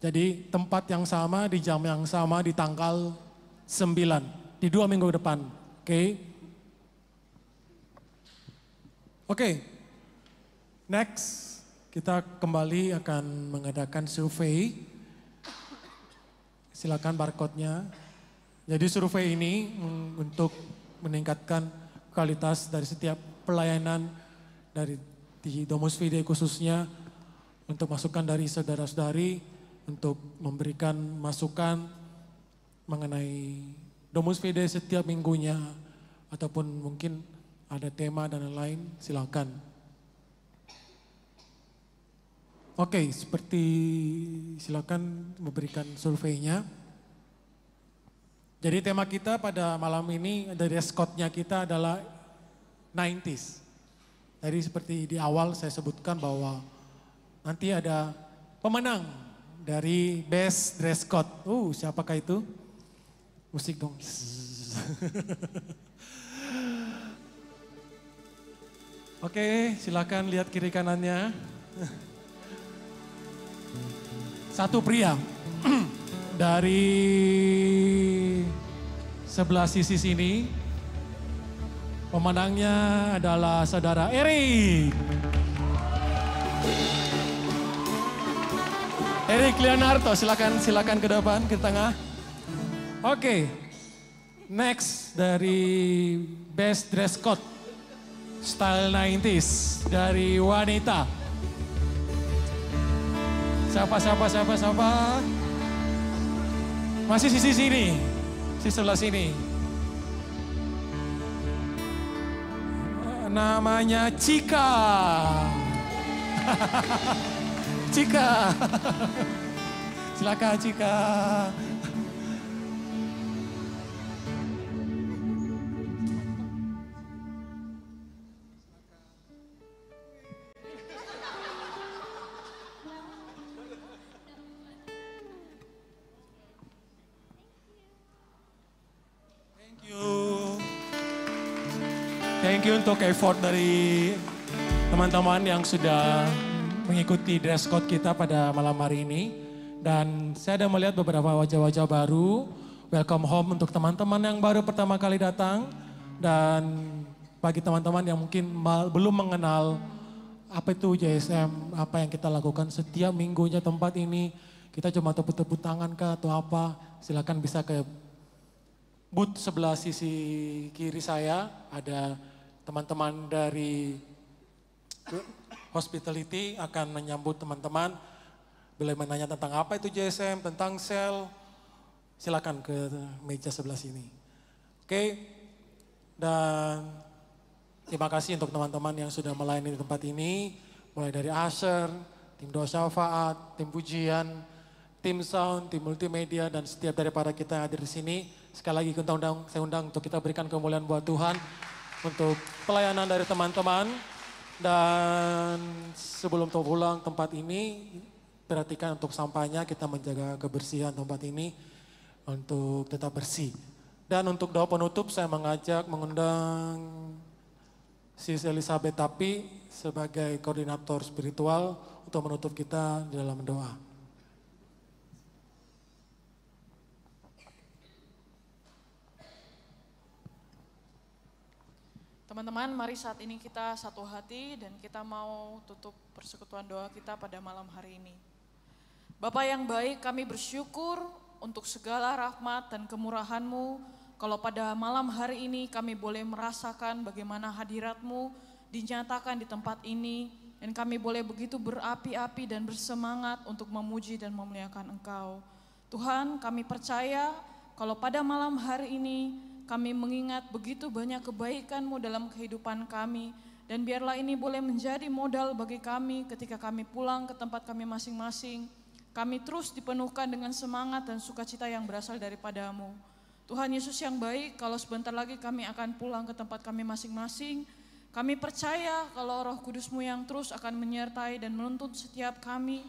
Jadi tempat yang sama, di jam yang sama, di tanggal 9, di 2 minggu depan. Oke. Next, kita kembali akan mengadakan survei. Silakan barcode-nya. Jadi survei ini untuk meningkatkan kualitas dari setiap pelayanan dari di Domus Fide khususnya, untuk masukan dari saudara-saudari untuk memberikan masukan mengenai Domus Fide setiap minggunya ataupun mungkin ada tema dan lain-lain, silakan. Oke, silakan memberikan surveinya. Jadi tema kita pada malam ini dari skotnya kita adalah 90s. Jadi seperti di awal saya sebutkan bahwa nanti ada pemenang dari Best Dress Code. Siapakah itu? Musik dong. Oke, silakan lihat kiri kanannya. Satu pria dari sebelah sisi sini. Pemenangnya adalah saudara Erik. Erik Leonardo, silakan ke depan, ke tengah. Oke, next dari Best Dress Code Style 90s dari wanita. Siapa? Masih sisi sini, sisi sebelah sini. Namanya Cika. Cika. Silakan Cika. Thank you untuk effort dari teman-teman yang sudah mengikuti dress code kita pada malam hari ini. Dan saya ada melihat beberapa wajah-wajah baru. Welcome home untuk teman-teman yang baru pertama kali datang. Dan bagi teman-teman yang mungkin belum mengenal apa itu JSM, apa yang kita lakukan setiap minggunya tempat ini. Kita cuma tepuk-tepuk tangan kah atau apa, silakan bisa ke booth sebelah sisi kiri saya. Ada teman-teman dari hospitality akan menyambut teman-teman. Bila menanya tentang apa itu JSM, tentang sel, silakan ke meja sebelah sini. Oke, dan Terima kasih untuk teman-teman yang sudah melayani di tempat ini, mulai dari Asher, tim doa syafaat, tim pujian, tim sound, tim multimedia, dan setiap daripada kita yang hadir di sini. Sekali lagi saya undang untuk kita berikan kemuliaan buat Tuhan untuk pelayanan dari teman-teman. Dan sebelum pulang tempat ini, perhatikan untuk sampahnya, kita menjaga kebersihan tempat ini untuk tetap bersih. Dan untuk doa penutup saya mengundang Sis Elizabeth Tapi sebagai koordinator spiritual untuk menutup kita di dalam doa. Teman-teman, mari saat ini kita satu hati dan kita mau tutup persekutuan doa kita pada malam hari ini. Bapa yang baik, kami bersyukur untuk segala rahmat dan kemurahan-Mu. Kalau pada malam hari ini kami boleh merasakan bagaimana hadirat-Mu dinyatakan di tempat ini, dan kami boleh begitu berapi-api dan bersemangat untuk memuji dan memuliakan Engkau. Tuhan, kami percaya kalau pada malam hari ini kami mengingat begitu banyak kebaikan-Mu dalam kehidupan kami, dan biarlah ini boleh menjadi modal bagi kami ketika kami pulang ke tempat kami masing-masing. Kami terus dipenuhkan dengan semangat dan sukacita yang berasal daripada-Mu. Tuhan Yesus yang baik, kalau sebentar lagi kami akan pulang ke tempat kami masing-masing, kami percaya kalau Roh Kudus-Mu yang terus akan menyertai dan menuntun setiap kami,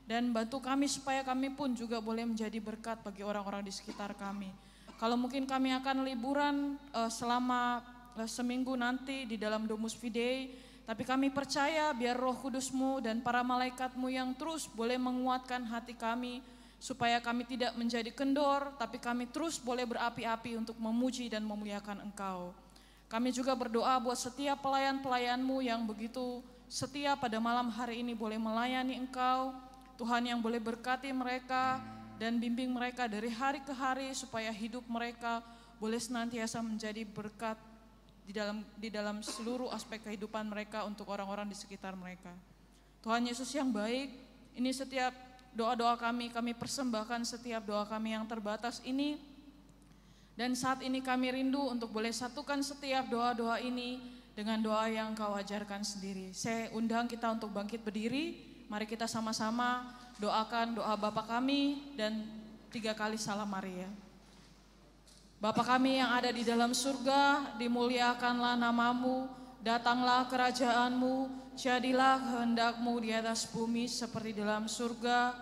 dan bantu kami supaya kami pun juga boleh menjadi berkat bagi orang-orang di sekitar kami. Kalau mungkin kami akan liburan selama seminggu nanti di dalam Domus Fidei, tapi kami percaya biar Roh Kudus-Mu dan para malaikat-Mu yang terus boleh menguatkan hati kami, supaya kami tidak menjadi kendor, tapi kami terus boleh berapi-api untuk memuji dan memuliakan Engkau. Kami juga berdoa buat setiap pelayan-pelayan-Mu yang begitu setia pada malam hari ini boleh melayani Engkau. Tuhan yang boleh berkati mereka dan bimbing mereka dari hari ke hari, supaya hidup mereka boleh senantiasa menjadi berkat di dalam seluruh aspek kehidupan mereka untuk orang-orang di sekitar mereka. Tuhan Yesus yang baik, ini setiap doa-doa kami persembahkan setiap doa kami yang terbatas ini. Dan saat ini kami rindu untuk boleh satukan setiap doa-doa ini dengan doa yang Kau ajarkan sendiri. Saya undang kita untuk bangkit berdiri, mari kita sama-sama doakan doa Bapa kami dan 3 kali salam Maria. Bapa kami yang ada di dalam surga, dimuliakanlah nama-Mu, datanglah kerajaan-Mu, jadilah kehendak-Mu di atas bumi seperti dalam surga.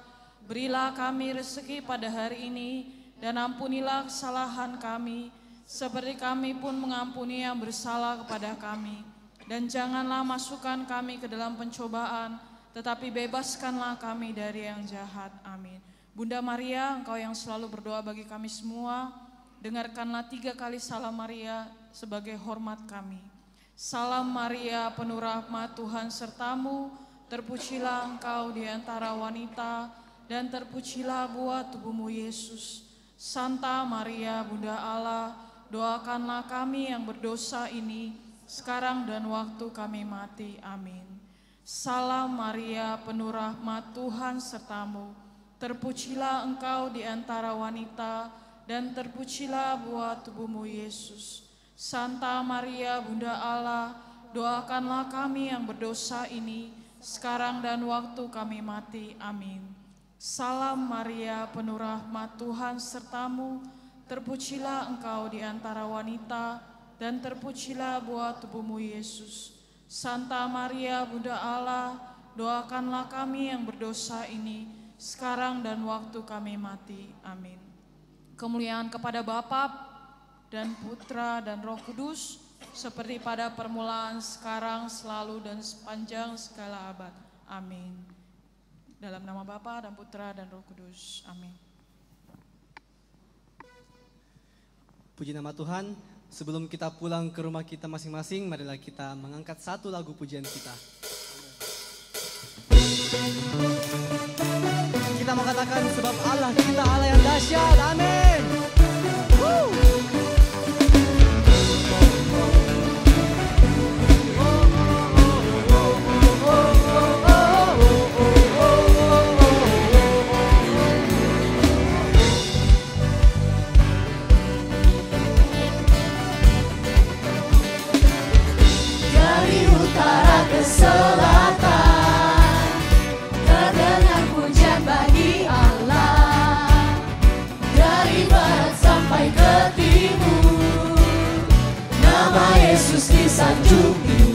Berilah kami rezeki pada hari ini, dan ampunilah kesalahan kami, seperti kami pun mengampuni yang bersalah kepada kami. Dan janganlah masukkan kami ke dalam pencobaan, tetapi bebaskanlah kami dari yang jahat. Amin. Bunda Maria, Engkau yang selalu berdoa bagi kami semua, dengarkanlah 3 kali salam Maria sebagai hormat kami. Salam Maria, penuh rahmat, Tuhan sertamu, terpujilah Engkau di antara wanita, dan terpujilah buah tubuh-Mu Yesus. Santa Maria, Bunda Allah, doakanlah kami yang berdosa ini, sekarang dan waktu kami mati. Amin. Salam Maria, penuh rahmat, Tuhan sertamu, terpujilah Engkau di antara wanita, dan terpujilah buah tubuh-Mu Yesus. Santa Maria, Bunda Allah, doakanlah kami yang berdosa ini, sekarang dan waktu kami mati. Amin. Salam Maria, penuh rahmat, Tuhan sertamu, terpujilah Engkau di antara wanita, dan terpujilah buah tubuh-Mu Yesus. Santa Maria, Bunda Allah, doakanlah kami yang berdosa ini, sekarang dan waktu kami mati. Amin. Kemuliaan kepada Bapa dan Putra dan Roh Kudus, seperti pada permulaan, sekarang, selalu, dan sepanjang segala abad. Amin. Dalam nama Bapa dan Putra dan Roh Kudus. Amin. Puji nama Tuhan. Sebelum kita pulang ke rumah kita masing-masing, marilah kita mengangkat satu lagu pujian kita. Kita mau katakan sebab Allah kita Allah yang dahsyat. Amin. sanjung tinggi.